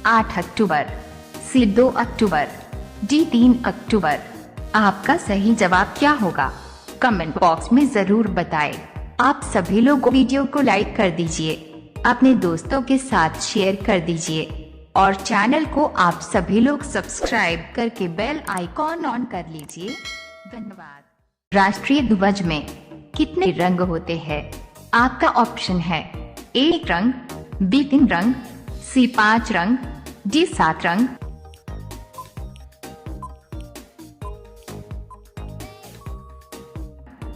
8 अक्टूबर, सी 2 अक्टूबर, डी 3 अक्टूबर। आपका सही जवाब क्या होगा? कमेंट बॉक्स में जरूर बताएं। आप सभी लोग वीडियो को लाइक कर दीजिए, अपने दोस्तों के साथ शेयर कर दीजिए और चैनल को आप सभी लोग सब्सक्राइब करके बेल आइकॉन ऑन कर लीजिए। धन्यवाद। राष्ट्रीय ध्वज में कितने रंग होते हैं? आपका ऑप्शन है ए 1 रंग, बी 3 रंग, सी 5 रंग, डी 7 रंग।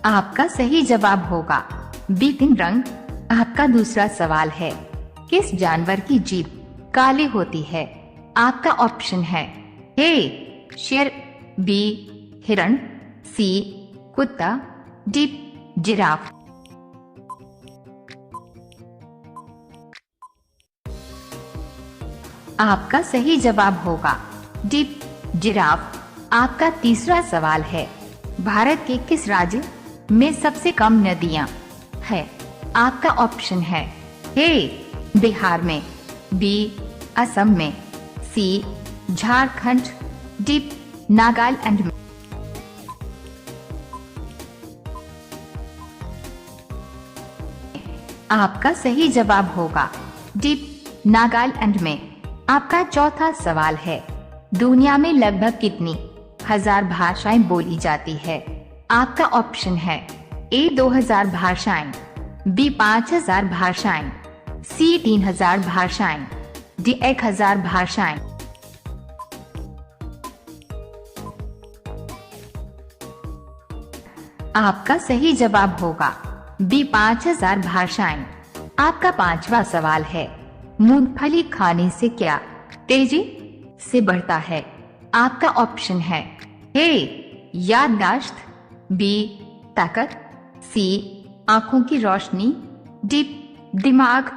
आपका सही जवाब होगा बी 3 रंग। आपका दूसरा सवाल है किस जानवर की जीभ काली होती है? आपका ऑप्शन है ए शेर, बी हिरण, सी कुत्ता, डी जिराफ। आपका सही जवाब होगा डी जिराफ। आपका तीसरा सवाल है भारत के किस राज्य में सबसे कम नदियां है? आपका ऑप्शन है ए बिहार में, बी असम में, सी झारखंड, डी नागालैंड में। आपका सही जवाब होगा डी नागालैंड में। आपका चौथा सवाल है दुनिया में लगभग कितनी हजार भाषाएं बोली जाती है? आपका ऑप्शन है ए 2000 भाषाएं, बी 5000 भाषाएं, सी 3000 भाषाएं, डी 1000 भाषाएं। आपका सही जवाब होगा बी 5000 भाषाएं। आपका पांचवा सवाल है मूंगफली खाने से क्या तेजी से बढ़ता है? आपका ऑप्शन है ए याददाश्त, बी ताकत, सी आंखों की रोशनी, डी दिमाग।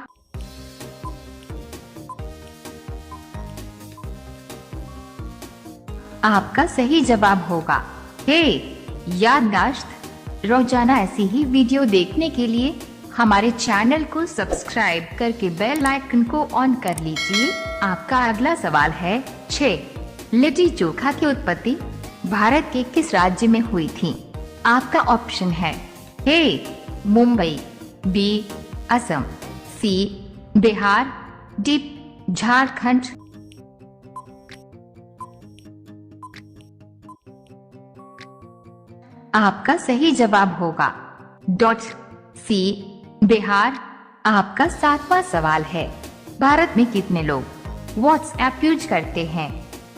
आपका सही जवाब होगा ए याददाश्त। रोजाना ऐसी ही वीडियो देखने के लिए हमारे चैनल को सब्सक्राइब करके बेल आइकन को ऑन कर लीजिए। आपका अगला सवाल है 6। लिट्टी चोखा की उत्पत्ति भारत के किस राज्य में हुई थी? आपका ऑप्शन है ए मुंबई, बी असम, सी बिहार, डी झारखंड। आपका सही जवाब होगा सी बिहार। आपका 7वां सवाल है भारत में कितने लोग व्हाट्सएप यूज करते हैं?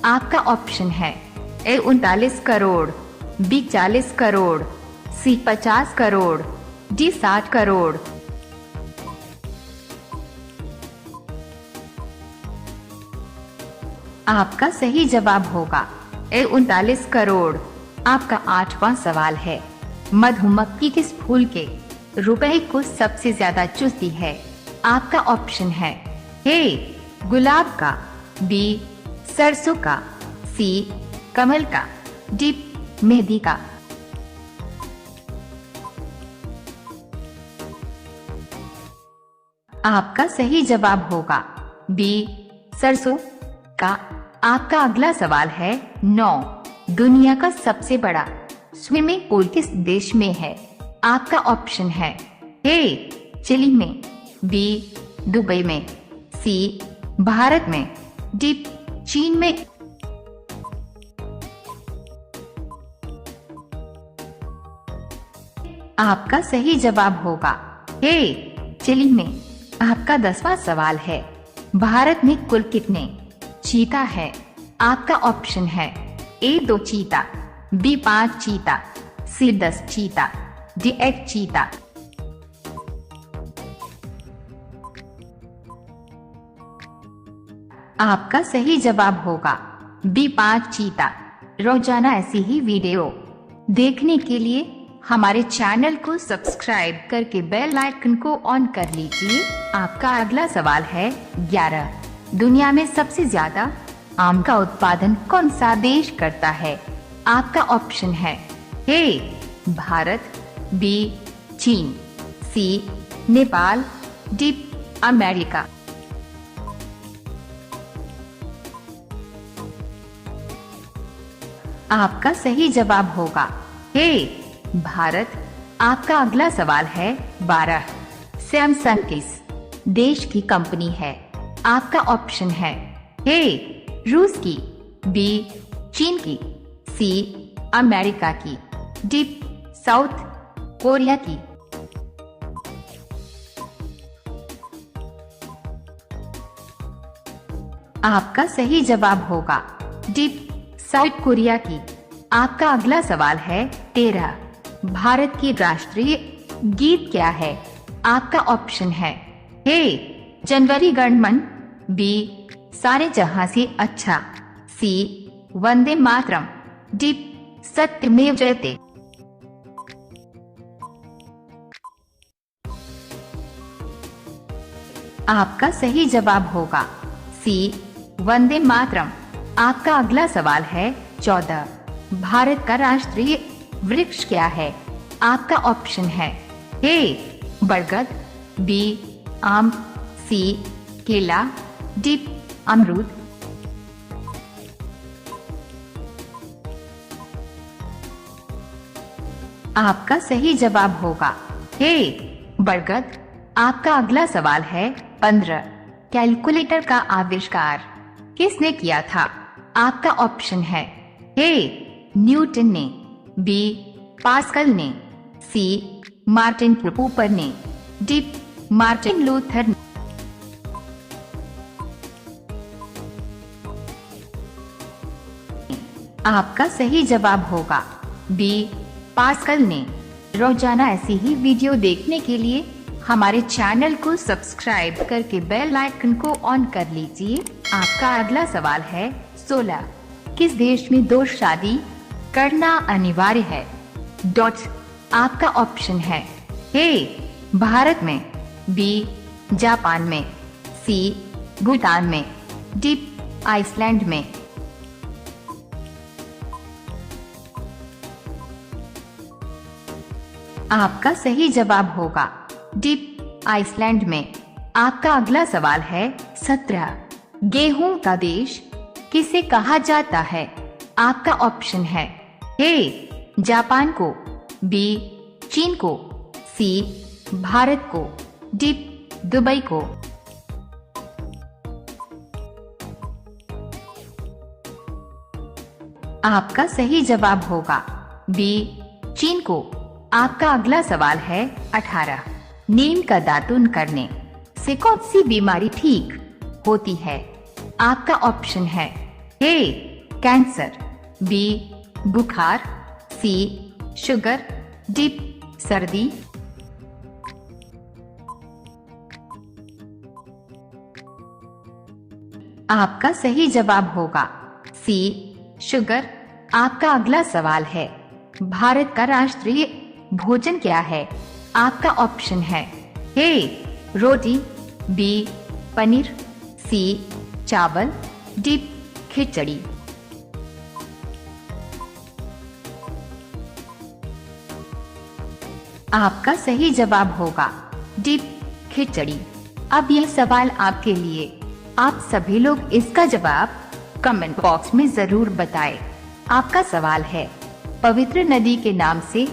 आपका ऑप्शन है ए 39 करोड़, बी 40 करोड़, सी 50 करोड़, डी 60 करोड़। आपका सही जवाब होगा ए 39 करोड़। आपका 8वां सवाल है मधुमक्खी किस फूल के रुपए को सबसे ज्यादा चूसती है? आपका ऑप्शन है ए गुलाब का, बी सरसों का, सी कमल का, डी मेहंदी का। आपका सही जवाब होगा बी सरसों का। आपका अगला सवाल है 9। दुनिया का सबसे बड़ा स्विमिंग पूल किस देश में है? आपका ऑप्शन है ए चिली में, बी दुबई में, सी भारत में, डी चीन में। आपका सही जवाब होगा ए चिली में। आपका 10वां सवाल है भारत में कुल कितने चीता है। आपका ऑप्शन है ए 2 चीता, बी 5 चीता, सी 10 चीता, डी 1 चीता। आपका सही जवाब होगा बी 5 चीता। रोजाना ऐसी ही वीडियो देखने के लिए हमारे चैनल को सब्सक्राइब करके बेल आइकन को ऑन कर लीजिए। आपका अगला सवाल है 11। दुनिया में सबसे ज्यादा आम का उत्पादन कौन सा देश करता है? आपका ऑप्शन है ए भारत, बी चीन, सी नेपाल, डी अमेरिका। आपका सही जवाब होगा ए भारत। आपका अगला सवाल है 12। सैमसंग किस देश की कंपनी है? आपका ऑप्शन है ए रूस की, बी चीन की, सी अमेरिका की, डी साउथ कोरिया की। आपका सही जवाब होगा डी साउथ कोरिया की। आपका अगला सवाल है 13। भारत की राष्ट्रीय गीत क्या है? आपका ऑप्शन है ए जनवरी गण मन, बी सारे जहां से अच्छा, सी वंदे मातरम, डी सत्यमेव जयते। आपका सही जवाब होगा सी वंदे मातरम। आपका अगला सवाल है 14। भारत का राष्ट्रीय वृक्ष क्या है? आपका ऑप्शन है ए बरगद, बी आम, सी केला, डी अमरूद। आपका सही जवाब होगा ए बरगद। आपका अगला सवाल है 15। कैलकुलेटर का आविष्कार किसने किया था? आपका ऑप्शन है ए न्यूटन ने, बी पास्कल ने, सी मार्टिन कूपर ने, डी मार्टिन लूथर ने। आपका सही जवाब होगा बी पास्कल ने। रोजाना ऐसी ही वीडियो देखने के लिए हमारे चैनल को सब्सक्राइब करके बेल आइकन को ऑन कर लीजिए। आपका अगला सवाल है 16। किस देश में 2 शादी करना अनिवार्य है? आपका ऑप्शन है ए भारत में, बी जापान में, सी भूटान में, डी आइसलैंड में। आपका सही जवाब होगा डी आइसलैंड में। आपका अगला सवाल है 17। गेहूं का देश किसे कहा जाता है? आपका ऑप्शन है ए जापान को, बी चीन को, सी भारत को, डी दुबई को। आपका सही जवाब होगा बी चीन को। आपका अगला सवाल है 18। नीम का दातुन करने से कौन सी बीमारी ठीक होती है? आपका ऑप्शन है ए कैंसर, बी बुखार, सी शुगर, डी सर्दी। आपका सही जवाब होगा सी शुगर। आपका अगला सवाल है भारत का राष्ट्रीय भोजन क्या है? आपका ऑप्शन है ए रोटी, बी पनीर, सी चावल, डी खिचड़ी। आपका सही जवाब होगा डी खिचड़ी। अब यह सवाल आपके लिए। आप सभी लोग इसका जवाब कमेंट बॉक्स में जरूर बताएं। आपका सवाल है पवित्र नदी के नाम से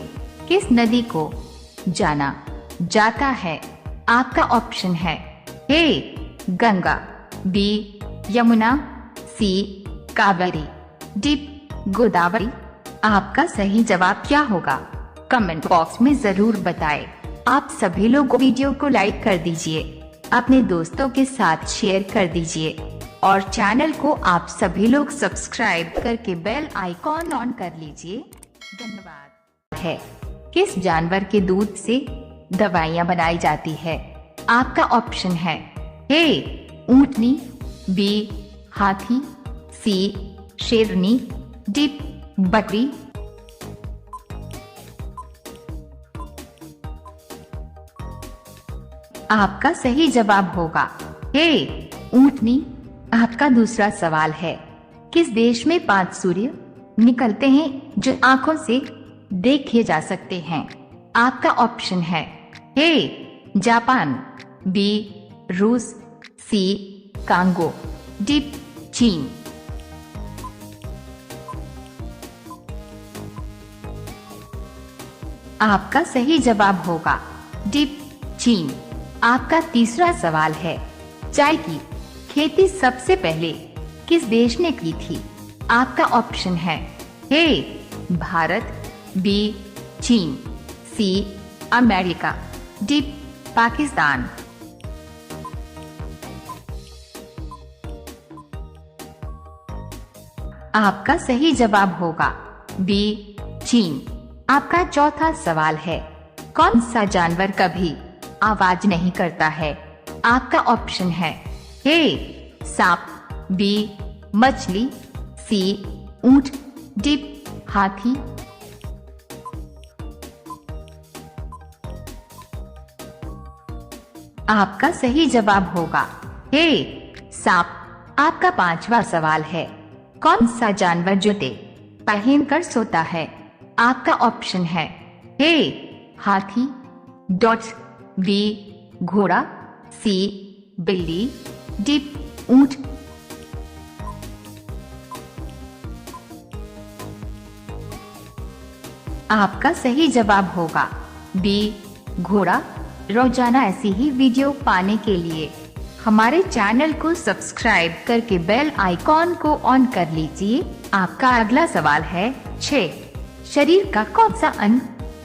किस नदी को जाना जाता है? आपका ऑप्शन है ए गंगा, बी यमुना, सी कावेरी, डी गोदावरी। आपका सही जवाब क्या होगा? कमेंट बॉक्स में जरूर बताएं। आप सभी लोग वीडियो को लाइक कर दीजिए, अपने दोस्तों के साथ शेयर कर दीजिए और चैनल को आप सभी लोग सब्सक्राइब करके बेल आइकॉन ऑन कर लीजिए। धन्यवाद। है किस जानवर के दूध से दवाइयाँ बनाई जाती है? आपका ऑप्शन है ए ऊंटनी, बी हाथी, सी शेरनी, डी बकरी। आपका सही जवाब होगा ए ऊंटनी। आपका दूसरा सवाल है, किस देश में 5 सूर्य निकलते हैं जो आंखों से देखे जा सकते हैं? आपका ऑप्शन है ए जापान, बी रूस, सी कांगो, डी चीन। आपका सही जवाब होगा डी चीन। आपका तीसरा सवाल है, चाय की खेती सबसे पहले किस देश ने की थी? आपका ऑप्शन है ए भारत, बी चीन, सी अमेरिका, डी पाकिस्तान। आपका सही जवाब होगा बी चीन। आपका चौथा सवाल है, कौन सा जानवर कभी आवाज नहीं करता है? आपका ऑप्शन है ए सांप, बी मछली, सी ऊंट, डी हाथी। आपका सही जवाब होगा ए सांप। आपका पांचवा सवाल है, कौन सा जानवर जूते पहनकर सोता है? आपका ऑप्शन है ए हाथी, डॉट बी घोड़ा, सी बिल्ली, डी ऊंट। आपका सही जवाब होगा बी घोड़ा। रोजाना ऐसी ही वीडियो पाने के लिए हमारे चैनल को सब्सक्राइब करके बेल आइकॉन को ऑन कर लीजिए। आपका अगला सवाल है 6, शरीर का कौन सा अंग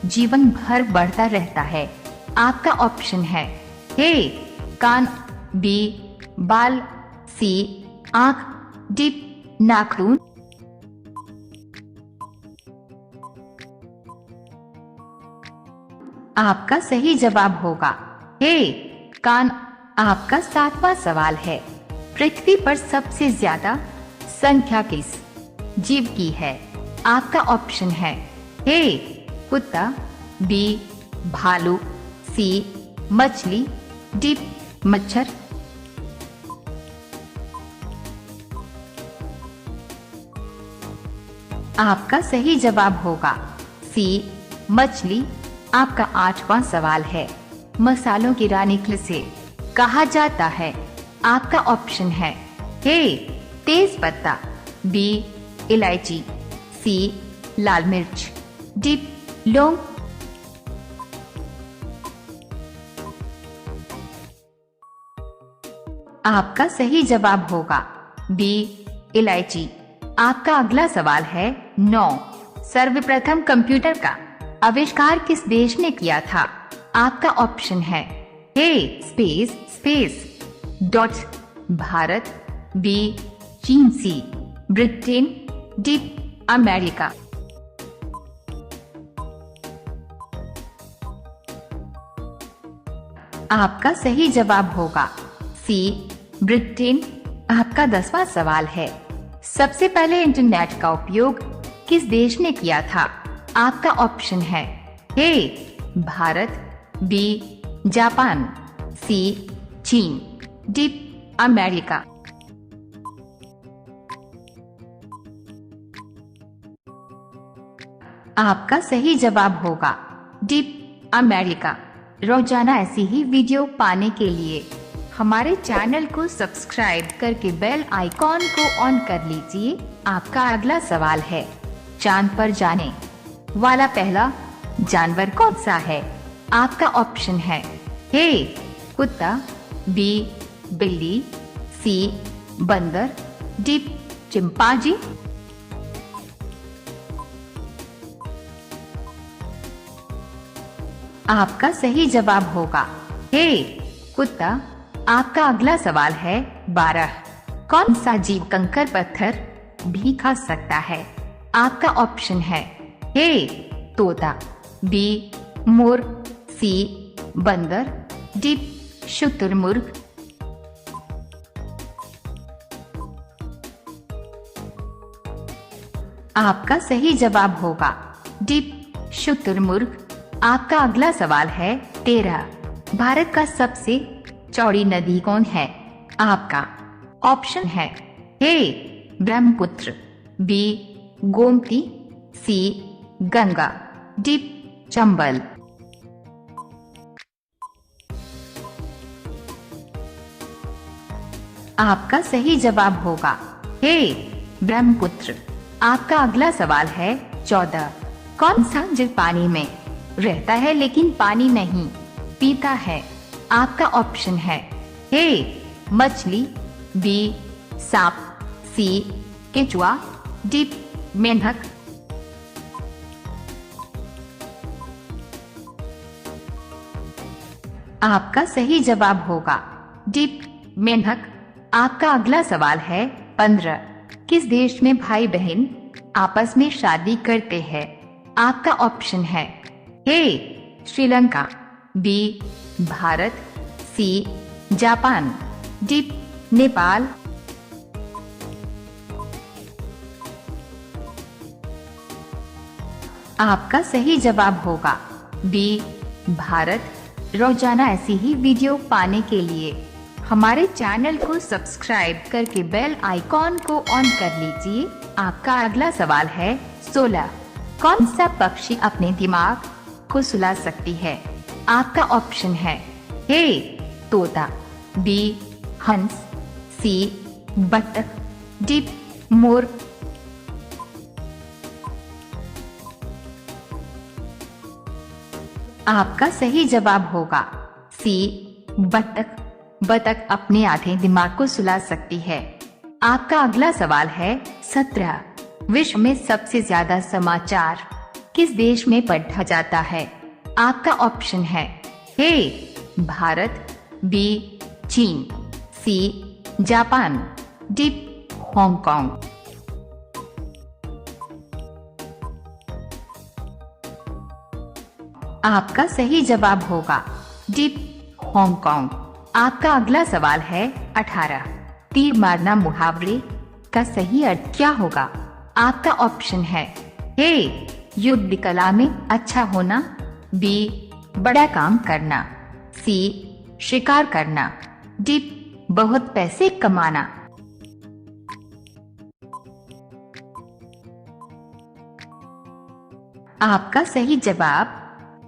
जीवन भर बढ़ता रहता है? आपका ऑप्शन है ए कान, बी बाल, सी आंख, डी नाखून। आपका सही जवाब होगा ए कान। आपका 7वां सवाल है, पृथ्वी पर सबसे ज्यादा संख्या किस जीव की है? आपका ऑप्शन है ए कुत्ता, बी भालू, सी मछली, डी मच्छर। आपका सही जवाब होगा सी मछली। आपका 8वां सवाल है, मसालों की रानी किसे कहा जाता है? आपका ऑप्शन है ए तेज पत्ता, बी इलायची, सी लाल मिर्च, डी लौंग। आपका सही जवाब होगा बी इलायची। आपका अगला सवाल है 9, सर्वप्रथम कंप्यूटर का आविष्कार किस देश ने किया था? आपका ऑप्शन है ए स्पेस डॉट भारत, बी चीन, सी ब्रिटेन, डी अमेरिका। आपका सही जवाब होगा सी ब्रिटेन। आपका 10वां सवाल है, सबसे पहले इंटरनेट का उपयोग किस देश ने किया था? आपका ऑप्शन है ए भारत, बी जापान, सी चीन, डी अमेरिका। आपका सही जवाब होगा डी अमेरिका। रोजाना ऐसी ही वीडियो पाने के लिए हमारे चैनल को सब्सक्राइब करके बेल आइकॉन को ऑन कर लीजिए। आपका अगला सवाल है, चांद पर जाने वाला पहला जानवर कौन सा है? आपका ऑप्शन है ए कुत्ता, बी बिल्ली, सी बंदर, डी चिंपांजी। आपका सही जवाब होगा ए कुत्ता। आपका अगला सवाल है 12, कौन सा जीव कंकड़ पत्थर भी खा सकता है? आपका ऑप्शन है ए तोता, बी मोर, सी बंदर, डी शुतुरमुर्ग। आपका सही जवाब होगा डी शुतुरमुर्ग। आपका अगला सवाल है 13। भारत का सबसे चौड़ी नदी कौन है? आपका ऑप्शन है ए ब्रह्मपुत्र, बी गोमती, सी गंगा, डी चंबल। आपका सही जवाब होगा ए ब्रह्मपुत्र। आपका अगला सवाल है 14। कौन सा जीव पानी में रहता है लेकिन पानी नहीं पीता है? आपका ऑप्शन है ए मछली, बी सांप, सी केचुआ, डी मेंढक। आपका सही जवाब होगा डी मेंढक। आपका अगला सवाल है 15। किस देश में भाई बहन आपस में शादी करते हैं? आपका ऑप्शन है a Sri Lanka, b Bharat, c Japan, d Nepal. आपका सही जवाब होगा बी भारत। रोजाना ऐसी ही वीडियो पाने के लिए हमारे चैनल को सब्सक्राइब करके बेल आइकॉन को ऑन कर लीजिए। आपका अगला सवाल है 16। कौन सा पक्षी अपने दिमाग को सुला सकती है? आपका ऑप्शन है ए तोता, बी हंस, सी बत्तख, डी मोर। आपका सही जवाब होगा सी बत्तख। बतख अपने आधे दिमाग को सुला सकती है। आपका अगला सवाल है 17। विश्व में सबसे ज्यादा समाचार किस देश में पढ़ा जाता है? आपका ऑप्शन है ए भारत, बी चीन, सी जापान, डी हांगकांग। आपका सही जवाब होगा डी हांगकांग। आपका अगला सवाल है 18। तीर मारना मुहावरे का सही अर्थ क्या होगा? आपका ऑप्शन है ए युद्ध कला में अच्छा होना, बी बड़ा काम करना, सी शिकार करना, डी बहुत पैसे कमाना। आपका सही जवाब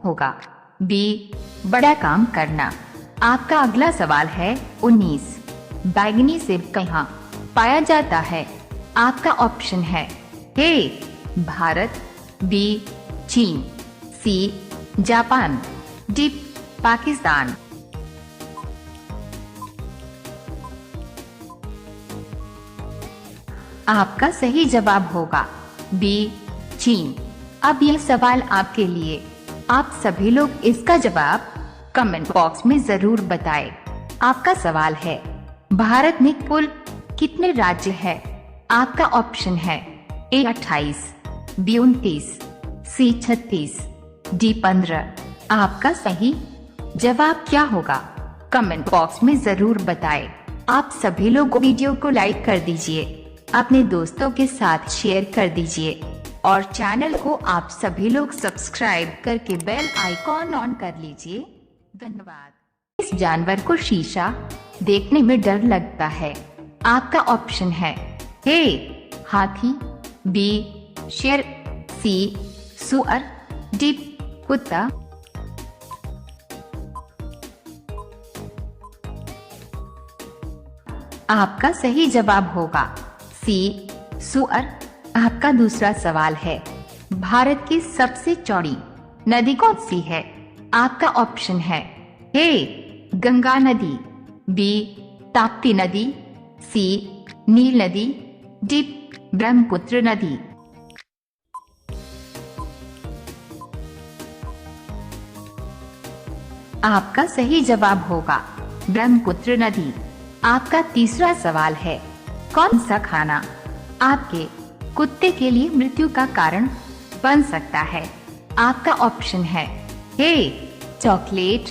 होगा बी बड़ा काम करना। आपका अगला सवाल है 19। बैंगनी सेब कहाँ पाया जाता है? आपका ऑप्शन है ए भारत, बी चीन, सी जापान, डी पाकिस्तान। आपका सही जवाब होगा बी चीन। अब यह सवाल आपके लिए। आप सभी लोग इसका जवाब कमेंट बॉक्स में जरूर बताएं। आपका सवाल है भारत में कुल कितने राज्य है? आपका ऑप्शन है ए 28, बी 29, सी 36, डी 15। आपका सही जवाब क्या होगा? कमेंट बॉक्स में जरूर बताएं। आप सभी लोग वीडियो को लाइक कर दीजिए, अपने दोस्तों के साथ शेयर कर दीजिए और चैनल को आप सभी लोग सब्सक्राइब करके बेल आइकॉन ऑन कर लीजिए। धन्यवाद। इस जानवर को शीशा देखने में डर लगता है। आपका ऑप्शन है ए हाथी, बी शेर, सी सुअर, डी कुत्ता। आपका सही जवाब होगा सी सुअर। आपका दूसरा सवाल है भारत की सबसे चौड़ी नदी कौन सी है? आपका ऑप्शन है ए गंगा नदी, बी ताप्ती नदी, सी नील नदी, डी ब्रह्मपुत्र नदी। आपका सही जवाब होगा ब्रह्मपुत्र नदी। आपका तीसरा सवाल है कौन सा खाना आपके कुत्ते के लिए मृत्यु का कारण बन सकता है? आपका ऑप्शन है ए चॉकलेट,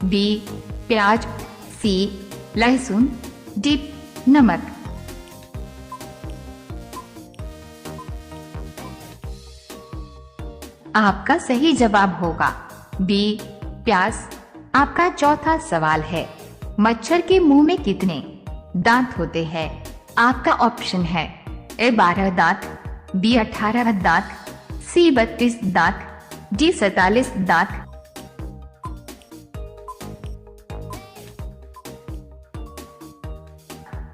बी प्याज, सी लहसुन, डी नमक। आपका सही जवाब होगा बी प्याज। आपका चौथा सवाल है, मच्छर के मुंह में कितने दांत होते हैं? आपका ऑप्शन है ए 12 दांत, बी 18 दांत, सी 32 दांत, डी 47 दांत।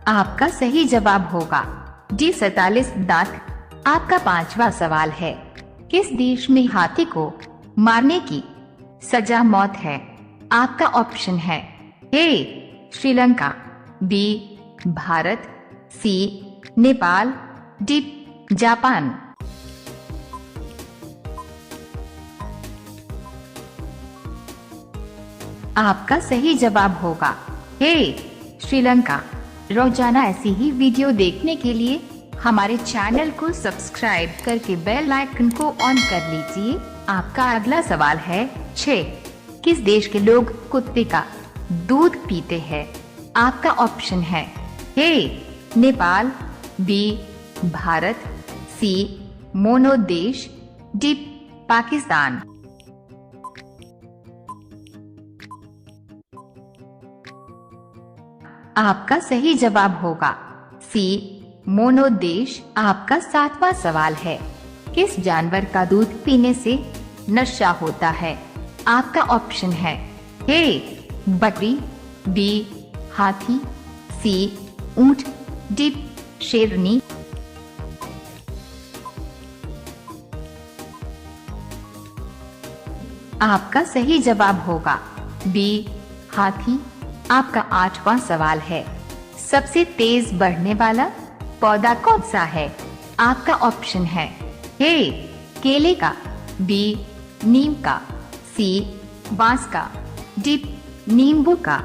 आपका सही जवाब होगा डी 47 दांत। आपका पांचवा सवाल है, किस देश में हाथी को मारने की सजा मौत है? आपका ऑप्शन है a Sri Lanka, b Bharat, C Nepal, D Japan. आपका सही जवाब होगा ए श्रीलंका। रोजाना ऐसी ही वीडियो देखने के लिए हमारे चैनल को सब्सक्राइब करके बेल आइकन को ऑन कर लीजिए। आपका अगला सवाल है 6, किस देश के लोग कुत्ते का दूध पीते हैं? आपका ऑप्शन है ए नेपाल, बी भारत, सी मोनो देश, डी पाकिस्तान। आपका सही जवाब होगा सी मोनो देश। आपका 7वां सवाल है, किस जानवर का दूध पीने से नशा होता है? आपका ऑप्शन है ए बकरी, बी हाथी, सी ऊंट, डी शेरनी। आपका सही जवाब होगा बी हाथी। आपका 8वां सवाल है, सबसे तेज बढ़ने वाला पौधा कौन सा है? आपका ऑप्शन है ए केले का, बी नीम का, सी बांस का, डी नींबू का।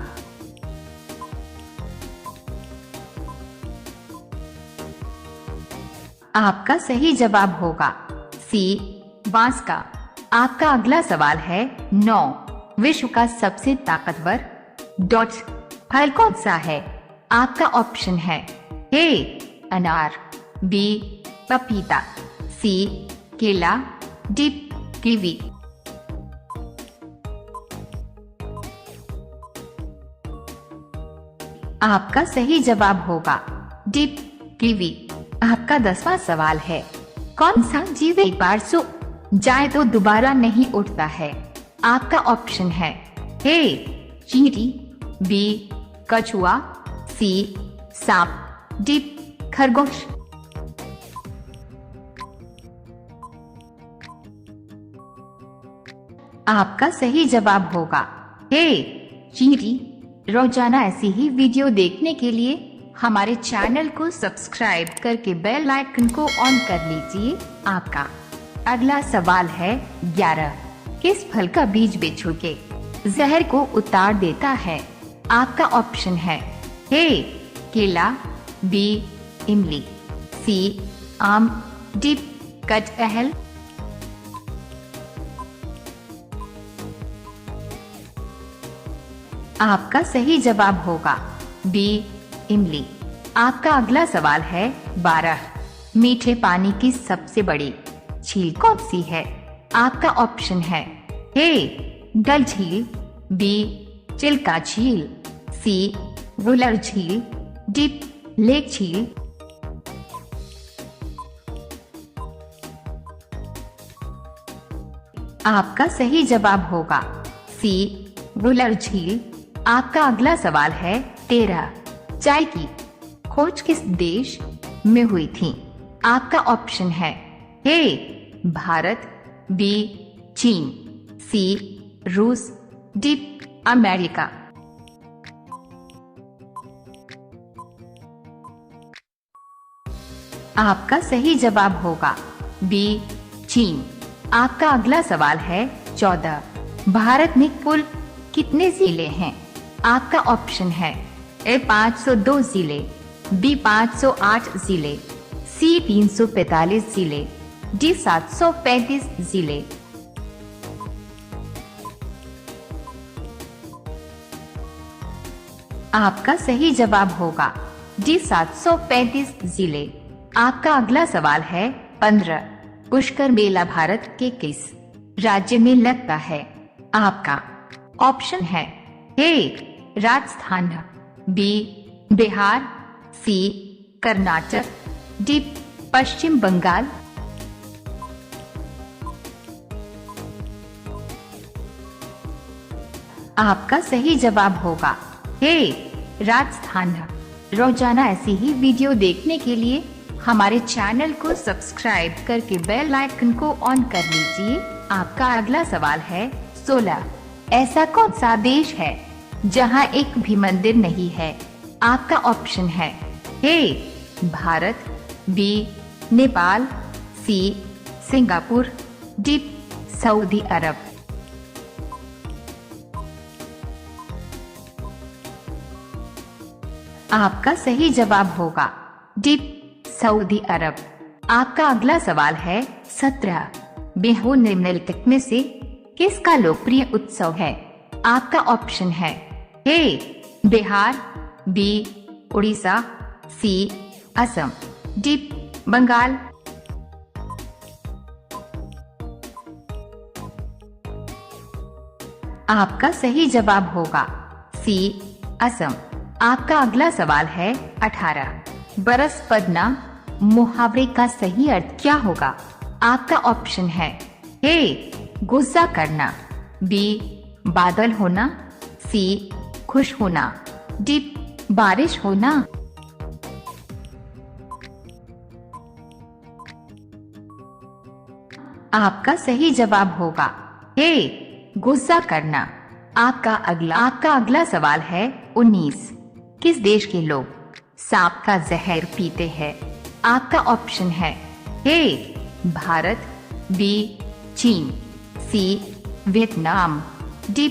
आपका सही जवाब होगा सी बांस का। आपका अगला सवाल है 9, विश्व का सबसे ताकतवर डॉट फल कौन सा है? आपका ऑप्शन है ए अनार, बी पपीता, सी केला, डी कीवी। आपका सही जवाब होगा डी कीवी। आपका 10वां सवाल है, कौन सा जीव एक बार सो जाए तो दोबारा नहीं उठता है? आपका ऑप्शन है ए चींटी, बी कछुआ, सी सांप, डी खरगोश। आपका सही जवाब होगा ए चींटी। रोजाना ऐसी ही वीडियो देखने के लिए हमारे चैनल को सब्सक्राइब करके बेल आइकन को ऑन कर लीजिए। आपका अगला सवाल है 11, किस फल का बीज बिच्छू के जहर को उतार देता है? आपका ऑप्शन है ए केला, बी इमली, सी आम, डी कटहल। आपका सही जवाब होगा बी इमली। आपका अगला सवाल है 12, मीठे पानी की सबसे बड़ी झील कौन सी है? आपका ऑप्शन है ए डल झील, बी चिल्का झील, सी वुलर झील, डी लेक झील। आपका सही जवाब होगा सी वुलर झील। आपका अगला सवाल है 13, चाय की खोज किस देश में हुई थी? आपका ऑप्शन है ए भारत, बी चीन, सी रूस, डी अमेरिका। आपका सही जवाब होगा बी चीन। आपका अगला सवाल है 14, भारत में कुल कितने जिले हैं? आपका ऑप्शन है ए 502 जिले, बी 508 जिले, सी 345 जिले, डी 735 जिले। आपका सही जवाब होगा डी 735 जिले। आपका अगला सवाल है 15। पुष्कर मेला भारत के किस राज्य में लगता है? आपका ऑप्शन है ए राजस्थान, बी बिहार, सी कर्नाटक, डी पश्चिम बंगाल। आपका सही जवाब होगा ए राजस्थान। रोजाना ऐसी ही वीडियो देखने के लिए हमारे चैनल को सब्सक्राइब करके बेल आइकन को ऑन कर लीजिए। आपका अगला सवाल है 16। ऐसा कौन सा देश है जहां एक भी मंदिर नहीं है? आपका ऑप्शन है a Bharat, b Nepal, c Singapore, d Saudi Arab. आपका सही जवाब होगा डी सऊदी अरब। आपका अगला सवाल है 17। बिहू निम्नलिखित में से किसका लोकप्रिय उत्सव है? आपका ऑप्शन है ए बिहार, बी उड़ीसा, सी असम, डी बंगाल। आपका सही जवाब होगा सी असम। आपका अगला सवाल है 18। बरस पदना मुहावरे का सही अर्थ क्या होगा? आपका ऑप्शन है ए गुस्सा करना, बी बादल होना, सी खुश होना, डी बारिश होना। आपका सही जवाब होगा ए गुस्सा करना। आपका अगला सवाल है 19। किस देश के लोग सांप का जहर पीते हैं? आपका ऑप्शन है ए भारत, बी चीन, सी वियतनाम, डी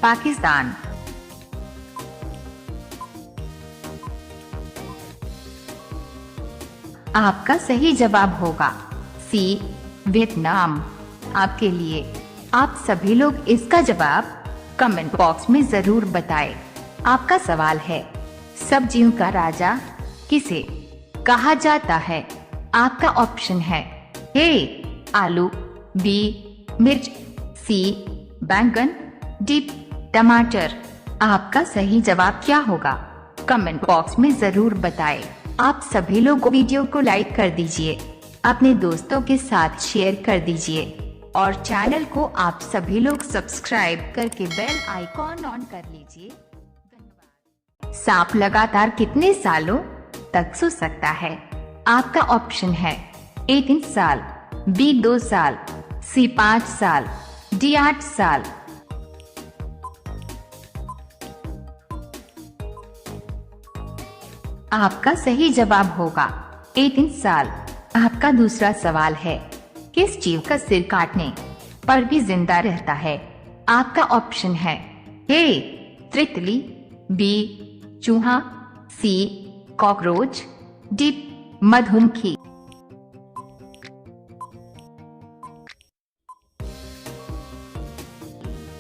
पाकिस्तान। आपका सही जवाब होगा सी वियतनाम। आपके लिए आप सभी लोग इसका जवाब कमेंट बॉक्स में जरूर बताएं। आपका सवाल है सब्जियों का राजा किसे कहा जाता है? आपका ऑप्शन है ए आलू, बी मिर्च, सी बैंगन, डी टमाटर। आपका सही जवाब क्या होगा? कमेंट बॉक्स में जरूर बताएं। आप सभी लोग वीडियो को लाइक कर दीजिए, अपने दोस्तों के साथ शेयर कर दीजिए और चैनल को आप सभी लोग सब्सक्राइब करके बेल आइकॉन ऑन कर लीजिए। सांप लगातार कितने सालों तक सो सकता है? आपका ऑप्शन है ए 3 साल, बी 2 साल, सी 5 साल, डी 8 साल। आपका सही जवाब होगा ए 3 साल। आपका दूसरा सवाल है किस जीव का सिर काटने पर भी जिंदा रहता है? आपका ऑप्शन है ए तितली, बी चूहा, सी कॉकरोच, डी मधुमक्खी।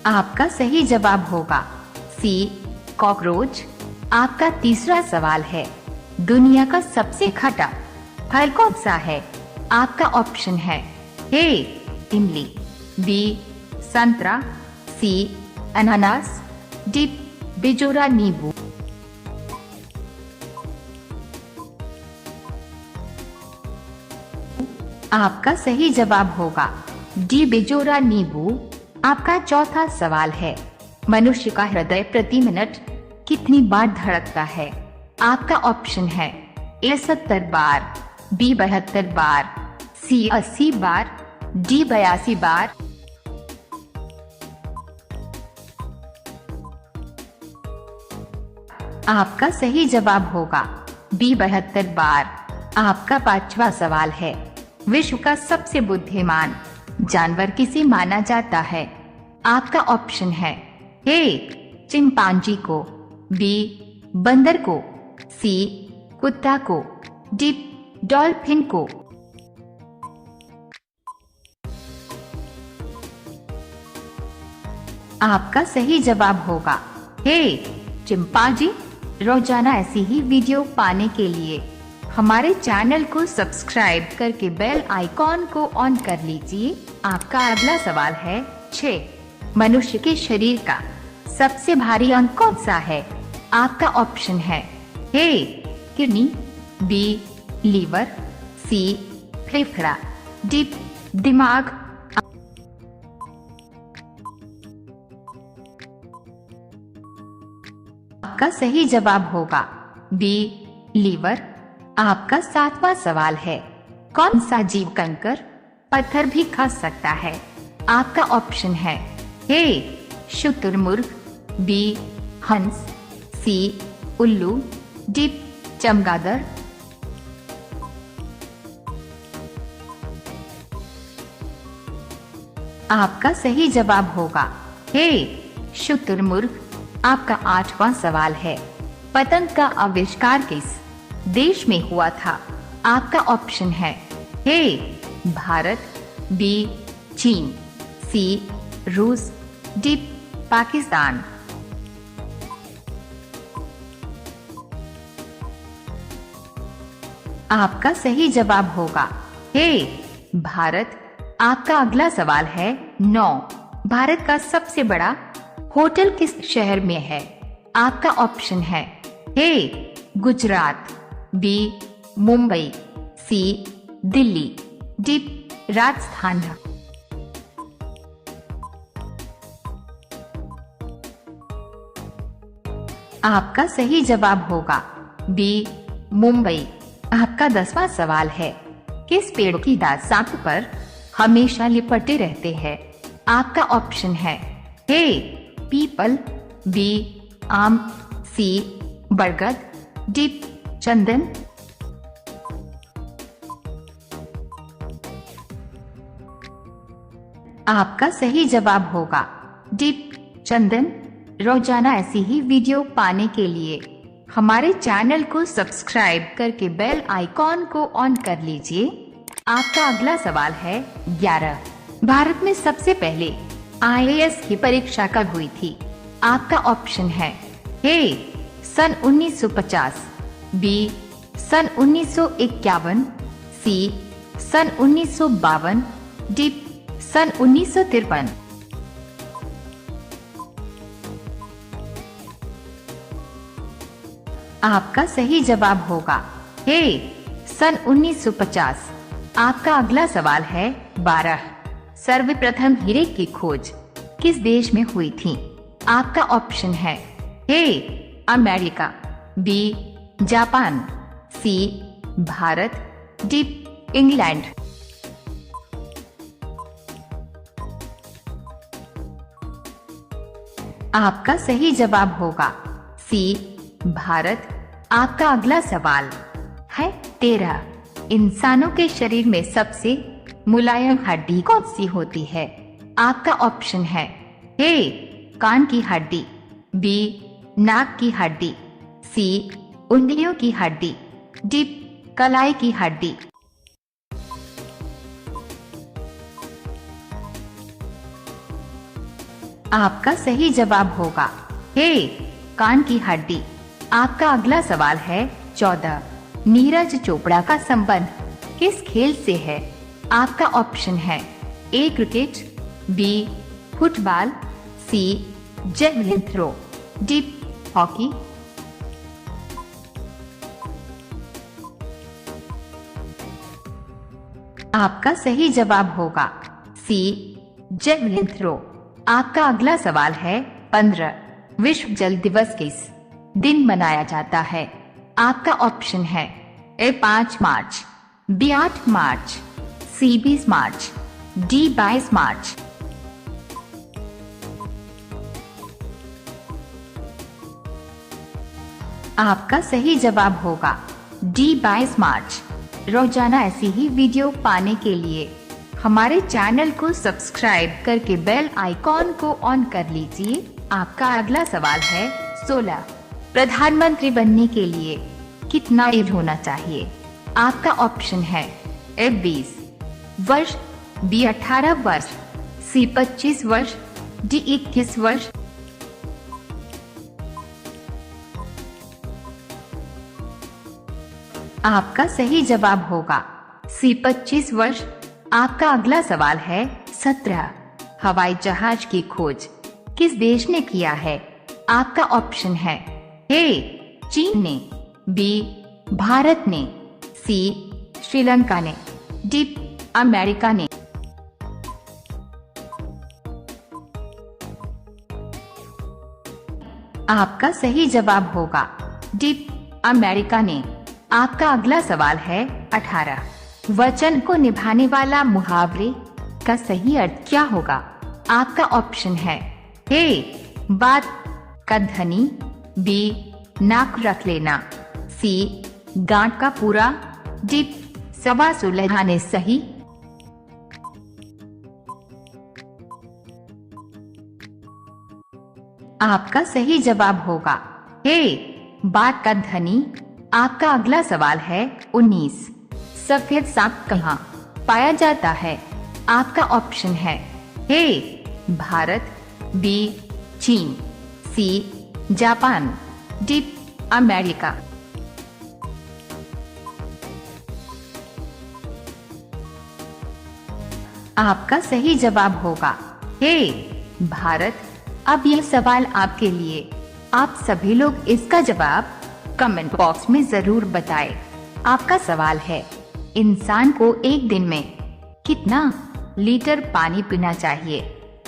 आपका सही जवाब होगा सी कॉकरोच। आपका तीसरा सवाल है दुनिया का सबसे खट्टा फल कौन सा है? आपका ऑप्शन है ए इमली, बी संतरा, सी अनानास, डी बिजोरा नींबू। आपका सही जवाब होगा डी बिजोरा नींबू। आपका चौथा सवाल है मनुष्य का हृदय प्रति मिनट कितनी बार धड़कता है? आपका ऑप्शन है ए 70 बार, बी 72 बार, सी 80 बार, डी 82 बार। आपका सही जवाब होगा बी 72 बार। आपका पांचवा सवाल है विश्व का सबसे बुद्धिमान जानवर किसे माना जाता है? आपका ऑप्शन है ए चिंपांजी को, बी बंदर को, सी कुत्ता को, डी डॉल्फिन को। आपका सही जवाब होगा हे चिंपांजी। रोजाना ऐसी ही वीडियो पाने के लिए हमारे चैनल को सब्सक्राइब करके बेल आइकॉन को ऑन कर लीजिए। आपका अगला सवाल है 6। मनुष्य के शरीर का सबसे भारी अंग कौन सा है? आपका ऑप्शन है ए किडनी, बी लीवर, सी फेफड़ा, डी दिमाग। आपका सही जवाब होगा बी लीवर। आपका 7वां सवाल है कौन सा जीव कंकर पत्थर भी खा सकता है? आपका ऑप्शन है ए शुतुरमुर्ग, बी हंस, सी उल्लू, डी चमगादड़। आपका सही जवाब होगा ए शुतुरमुर्ग। आपका 8वां सवाल है पतंग का आविष्कार किस देश में हुआ था? आपका ऑप्शन है ए भारत, बी चीन, सी रूस, डी पाकिस्तान। आपका सही जवाब होगा ए भारत। आपका अगला सवाल है 9। भारत का सबसे बड़ा होटल किस शहर में है? आपका ऑप्शन है ए गुजरात, बी मुंबई, सी दिल्ली, डी राजस्थान। आपका सही जवाब होगा बी मुंबई। आपका 10वां सवाल है किस पेड़ की दांत सांप पर हमेशा लिपटे रहते हैं? आपका ऑप्शन है ए पीपल, बी आम, सी बरगद, डी चंदन। आपका सही जवाब होगा डी चंदन। रोजाना ऐसी ही वीडियो पाने के लिए हमारे चैनल को सब्सक्राइब करके बेल आइकॉन को ऑन कर लीजिए। आपका अगला सवाल है 11। भारत में सबसे पहले IAS की परीक्षा कब हुई थी? आपका ऑप्शन है ए सन 1950, बी सन 1951, सी सन 1952, डी सन 1953। आपका सही जवाब होगा ए सन 1950। आपका अगला सवाल है 12। सर्वप्रथम हीरे की खोज किस देश में हुई थी? आपका ऑप्शन है A America, B Japan, C Bharat, D England. आपका सही जवाब होगा सी भारत। आपका अगला सवाल है 13। इंसानों के शरीर में सबसे मुलायम हड्डी कौन सी होती है? आपका ऑप्शन है ए कान की हड्डी, बी नाक की हड्डी, सी उंगलियों की हड्डी, डी कलाई की हड्डी। आपका सही जवाब होगा ए कान की हड्डी। आपका अगला सवाल है 14। नीरज चोपड़ा का संबंध किस खेल से है? आपका ऑप्शन है ए क्रिकेट, बी फुटबॉल, सी जेवलिन थ्रो, डी हॉकी। आपका सही जवाब होगा सी जेवलिन थ्रो। आपका अगला सवाल है 15। विश्व जल दिवस किस दिन मनाया जाता है? आपका ऑप्शन है ए 5 मार्च, बी 8 मार्च, सी 20 मार्च, डी 22 मार्च। आपका सही जवाब होगा डी 22 मार्च। रोजाना ऐसी ही वीडियो पाने के लिए हमारे चैनल को सब्सक्राइब करके बेल आइकॉन को ऑन कर लीजिए। आपका अगला सवाल है 16। प्रधानमंत्री बनने के लिए कितना एज होना चाहिए? आपका ऑप्शन है ए 20 वर्ष, बी 18 वर्ष, सी 25 वर्ष, डी 21 वर्ष। आपका सही जवाब होगा सी 25 वर्ष। आपका अगला सवाल है 17। हवाई जहाज की खोज किस देश ने किया है? आपका ऑप्शन है ए चीन ने, बी भारत ने, सी श्रीलंका ने, डी अमेरिका ने। आपका सही जवाब होगा डी अमेरिका ने। आपका अगला सवाल है 18। वचन को निभाने वाला मुहावरे का सही अर्थ क्या होगा? आपका ऑप्शन है ए बात का धनी, बी नाक रख लेना, सी गांठ का पूरा, डी सवा सुलझाने सही। आपका सही जवाब होगा ए बात का धनी। आपका अगला सवाल है 19। सफेद सांप कहाँ पाया जाता है? आपका ऑप्शन है ए भारत, बी चीन, सी जापान, डी अमेरिका। आपका सही जवाब होगा ए भारत। अब यह सवाल आपके लिए। आप सभी लोग इसका जवाब कमेंट बॉक्स में जरूर बताएं। आपका सवाल है इंसान को एक दिन में कितना लीटर पानी पीना चाहिए?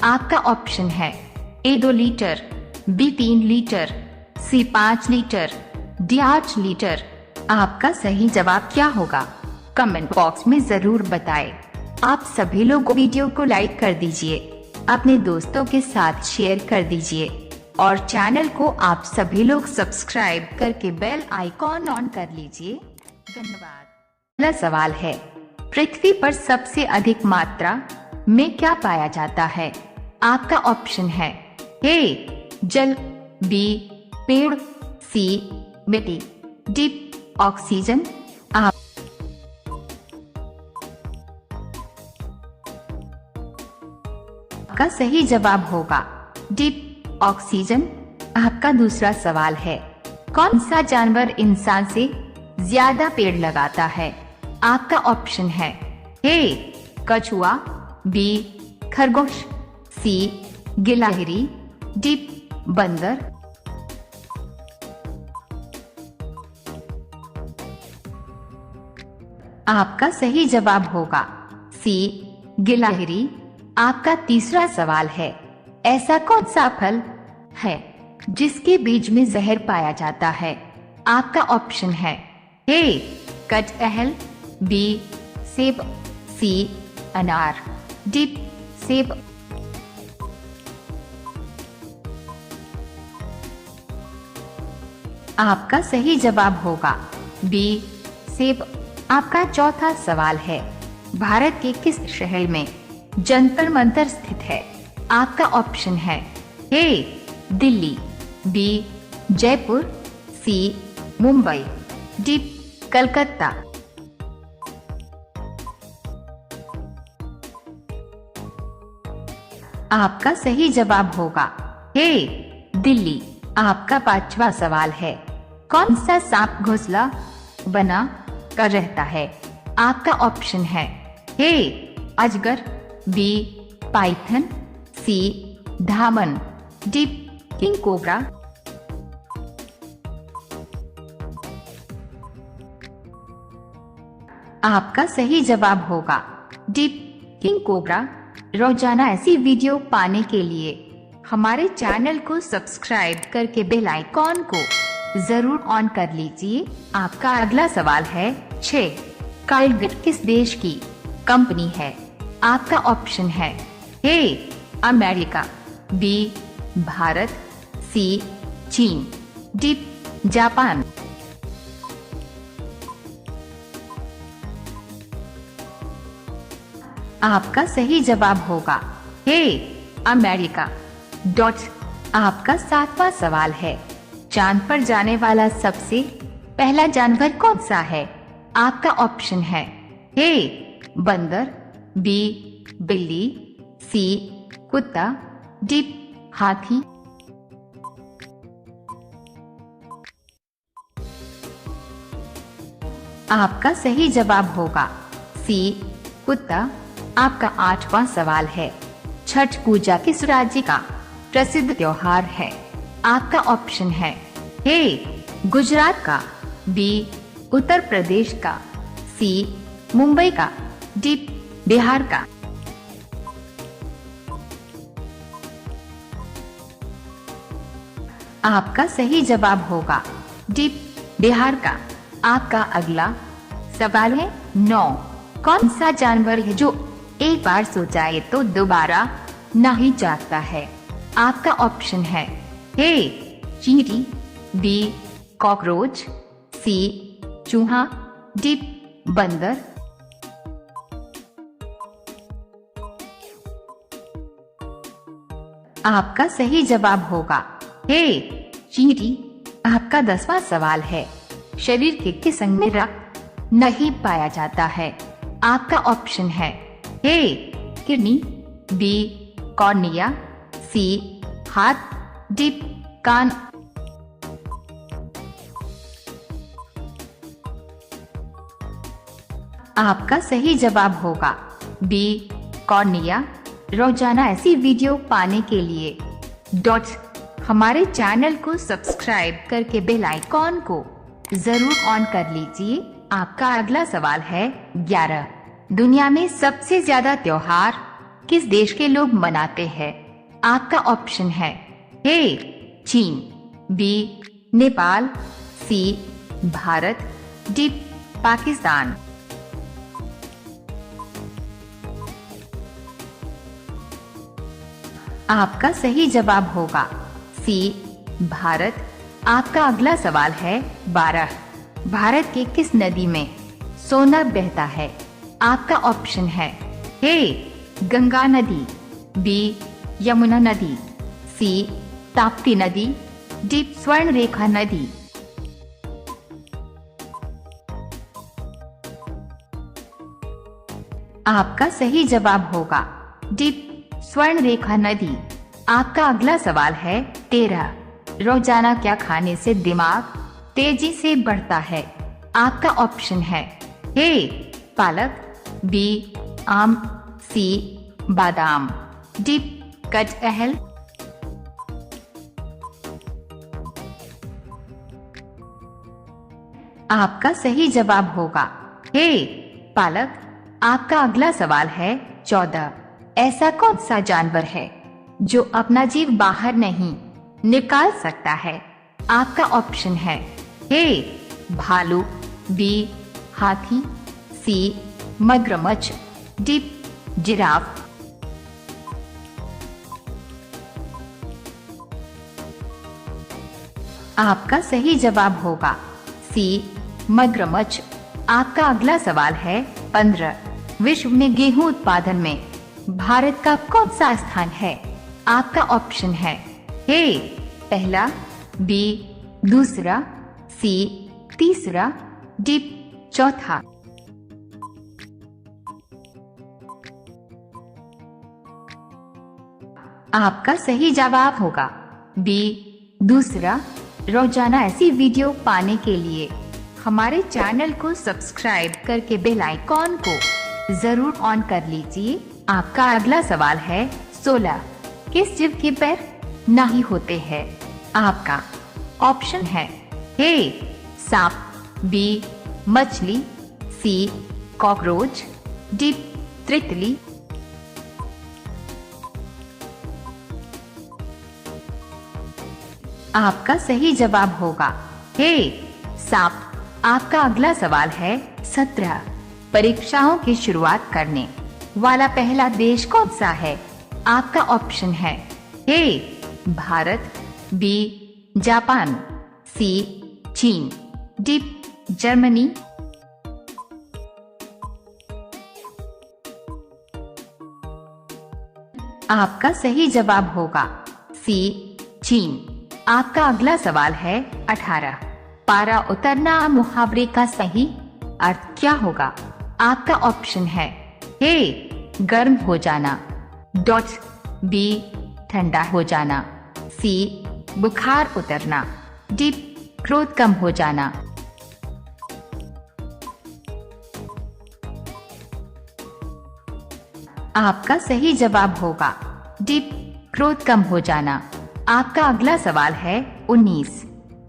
आपका ऑप्शन है ए 2 लीटर, बी 3 लीटर, सी 5 लीटर, डी 8 लीटर। आपका सही जवाब क्या होगा? कमेंट बॉक्स में जरूर बताएं। आप सभी लोग वीडियो को लाइक कर दीजिए, अपने दोस्तों के साथ शेयर कर दीजिए और चैनल को आप सभी लोग सब्सक्राइब करके बेल आइकॉन ऑन कर लीजिए। धन्यवाद। अगला सवाल है पृथ्वी पर सबसे अधिक मात्रा में क्या पाया जाता है? आपका ऑप्शन है ए जल, बी पेड़, सी मिट्टी, डी ऑक्सीजन। आपका सही जवाब होगा डी ऑक्सीजन। आपका दूसरा सवाल है कौन सा जानवर इंसान से ज्यादा पेड़ लगाता है? आपका ऑप्शन है ए कछुआ, बी खरगोश, सी गिलहरी, डी बंदर। आपका सही जवाब होगा सी गिलहरी। आपका तीसरा सवाल है ऐसा कौन सा फल है जिसके बीज में जहर पाया जाता है? आपका ऑप्शन है ए कटहल, बी सेब, सी अनार, डी सेब। आपका सही जवाब होगा बी सेब। आपका चौथा सवाल है भारत के किस शहर में जंतर मंतर स्थित है? आपका ऑप्शन है ए दिल्ली, बी जयपुर, सी मुंबई, डी कलकत्ता। आपका सही जवाब होगा ए दिल्ली। आपका पांचवा सवाल है कौन सा सांप घोंसला बना कर रहता है? आपका ऑप्शन है ए अजगर, बी पाइथन, सी धामन, डी किंग कोबरा। आपका सही जवाब होगा डी किंग कोबरा। रोजाना ऐसी वीडियो पाने के लिए हमारे चैनल को सब्सक्राइब करके बेल आइकॉन को जरूर ऑन कर लीजिए। आपका अगला सवाल है 6। कार्लगेट किस देश की कंपनी है? आपका ऑप्शन है ए अमेरिका, बी भारत, सी चीन, डी जापान। आपका सही जवाब होगा ए अमेरिका। आपका 7वां सवाल है चांद पर जाने वाला सबसे पहला जानवर कौन सा है? आपका ऑप्शन है ए बंदर, बी बिल्ली, सी कुत्ता, डी हाथी। आपका सही जवाब होगा सी कुत्ता। आपका 8वां सवाल है, छठ पूजा किस राज्य का प्रसिद्ध त्योहार है? आपका ऑप्शन है ए गुजरात का, बी उत्तर प्रदेश का, सी मुंबई का, डी बिहार का। आपका सही जवाब होगा डी बिहार का। आपका अगला सवाल है 9। कौन सा जानवर है जो एक बार सो जाए तो दोबारा नहीं जागता है? आपका ऑप्शन है ए चींटी, बी कॉकरोच, सी चूहा, डी बंदर। आपका सही जवाब होगा ए चींटी। आपका 10वां सवाल है, शरीर के किस अंग में रक्त नहीं पाया जाता है? आपका ऑप्शन है ए किडनी, बी कॉर्निया, सी हाथ, डी कान। आपका सही जवाब होगा बी कॉर्निया। रोजाना ऐसी वीडियो पाने के लिए हमारे चैनल को सब्सक्राइब करके बेल आइकॉन को जरूर ऑन कर लीजिए। आपका अगला सवाल है 11। दुनिया में सबसे ज्यादा त्योहार किस देश के लोग मनाते हैं? आपका ऑप्शन है ए चीन, बी नेपाल, सी भारत, डी पाकिस्तान। आपका सही जवाब होगा सी भारत। आपका अगला सवाल है 12। भारत के किस नदी में सोना बहता है? आपका ऑप्शन है ए गंगा नदी, बी यमुना नदी, सी ताप्ती नदी, डी स्वर्ण रेखा नदी। आपका सही जवाब होगा डी स्वर्ण रेखा नदी। आपका अगला सवाल है 13। रोजाना क्या खाने से दिमाग तेजी से बढ़ता है? आपका ऑप्शन है ए पालक, बी आम, सी बादाम, डी कटहल। आपका सही जवाब होगा ए पालक। आपका अगला सवाल है 14। ऐसा कौन सा जानवर है जो अपना जीव बाहर नहीं निकाल सकता है? आपका ऑप्शन है ए भालू, बी हाथी, सी मगरमच्छ, डी जिराफ। आपका सही जवाब होगा सी मगरमच्छ। आपका अगला सवाल है 15। विश्व में गेहूं उत्पादन में भारत का कौन सा स्थान है? आपका ऑप्शन है ए पहला, बी दूसरा, सी तीसरा, डी चौथा। आपका सही जवाब होगा बी दूसरा। रोजाना ऐसी वीडियो पाने के लिए हमारे चैनल को सब्सक्राइब करके बेल आइकॉन को जरूर ऑन कर लीजिए। आपका अगला सवाल है 16। किस जीव के पैर नहीं होते हैं? आपका ऑप्शन है ए सांप, बी मछली, सी कॉकरोच, डी तितली। आपका सही जवाब होगा ए सांप। आपका अगला सवाल है 17। परीक्षाओं की शुरुआत करने वाला पहला देश कौन सा है? आपका ऑप्शन है ए भारत, बी जापान, सी चीन, डी जर्मनी। आपका सही जवाब होगा सी चीन। आपका अगला सवाल है 18। पारा उतरना मुहावरे का सही अर्थ क्या होगा? आपका ऑप्शन है ए गर्म हो जाना, बी ठंडा हो जाना, सी बुखार उतरना, डी क्रोध कम हो जाना। आपका सही जवाब होगा डी क्रोध कम हो जाना। आपका अगला सवाल है 19।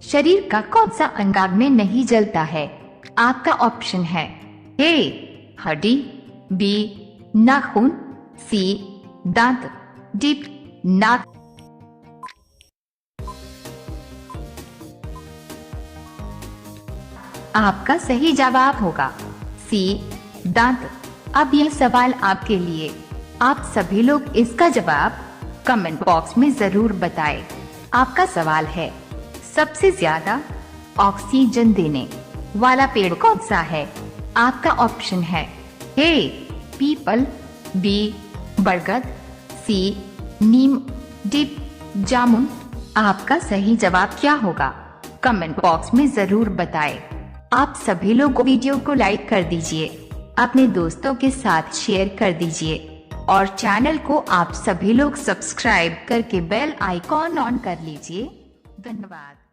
शरीर का कौन सा अंग आग में नहीं जलता है? आपका ऑप्शन है ए हड्डी, बी नाखून, सी दांत, डी नाक। आपका सही जवाब होगा सी दांत। अब यह सवाल आपके लिए। आप सभी लोग इसका जवाब कमेंट बॉक्स में जरूर बताएं। आपका सवाल है सबसे ज्यादा ऑक्सीजन देने वाला पेड़ कौन सा है? आपका ऑप्शन है ए पीपल, बी बरगद, सी नीम, डी जामुन। आपका सही जवाब क्या होगा? कमेंट बॉक्स में जरूर बताएं। आप सभी लोग वीडियो को लाइक कर दीजिए, अपने दोस्तों के साथ शेयर कर दीजिए और चैनल को आप सभी लोग सब्सक्राइब करके बेल आइकॉन ऑन कर लीजिए। धन्यवाद।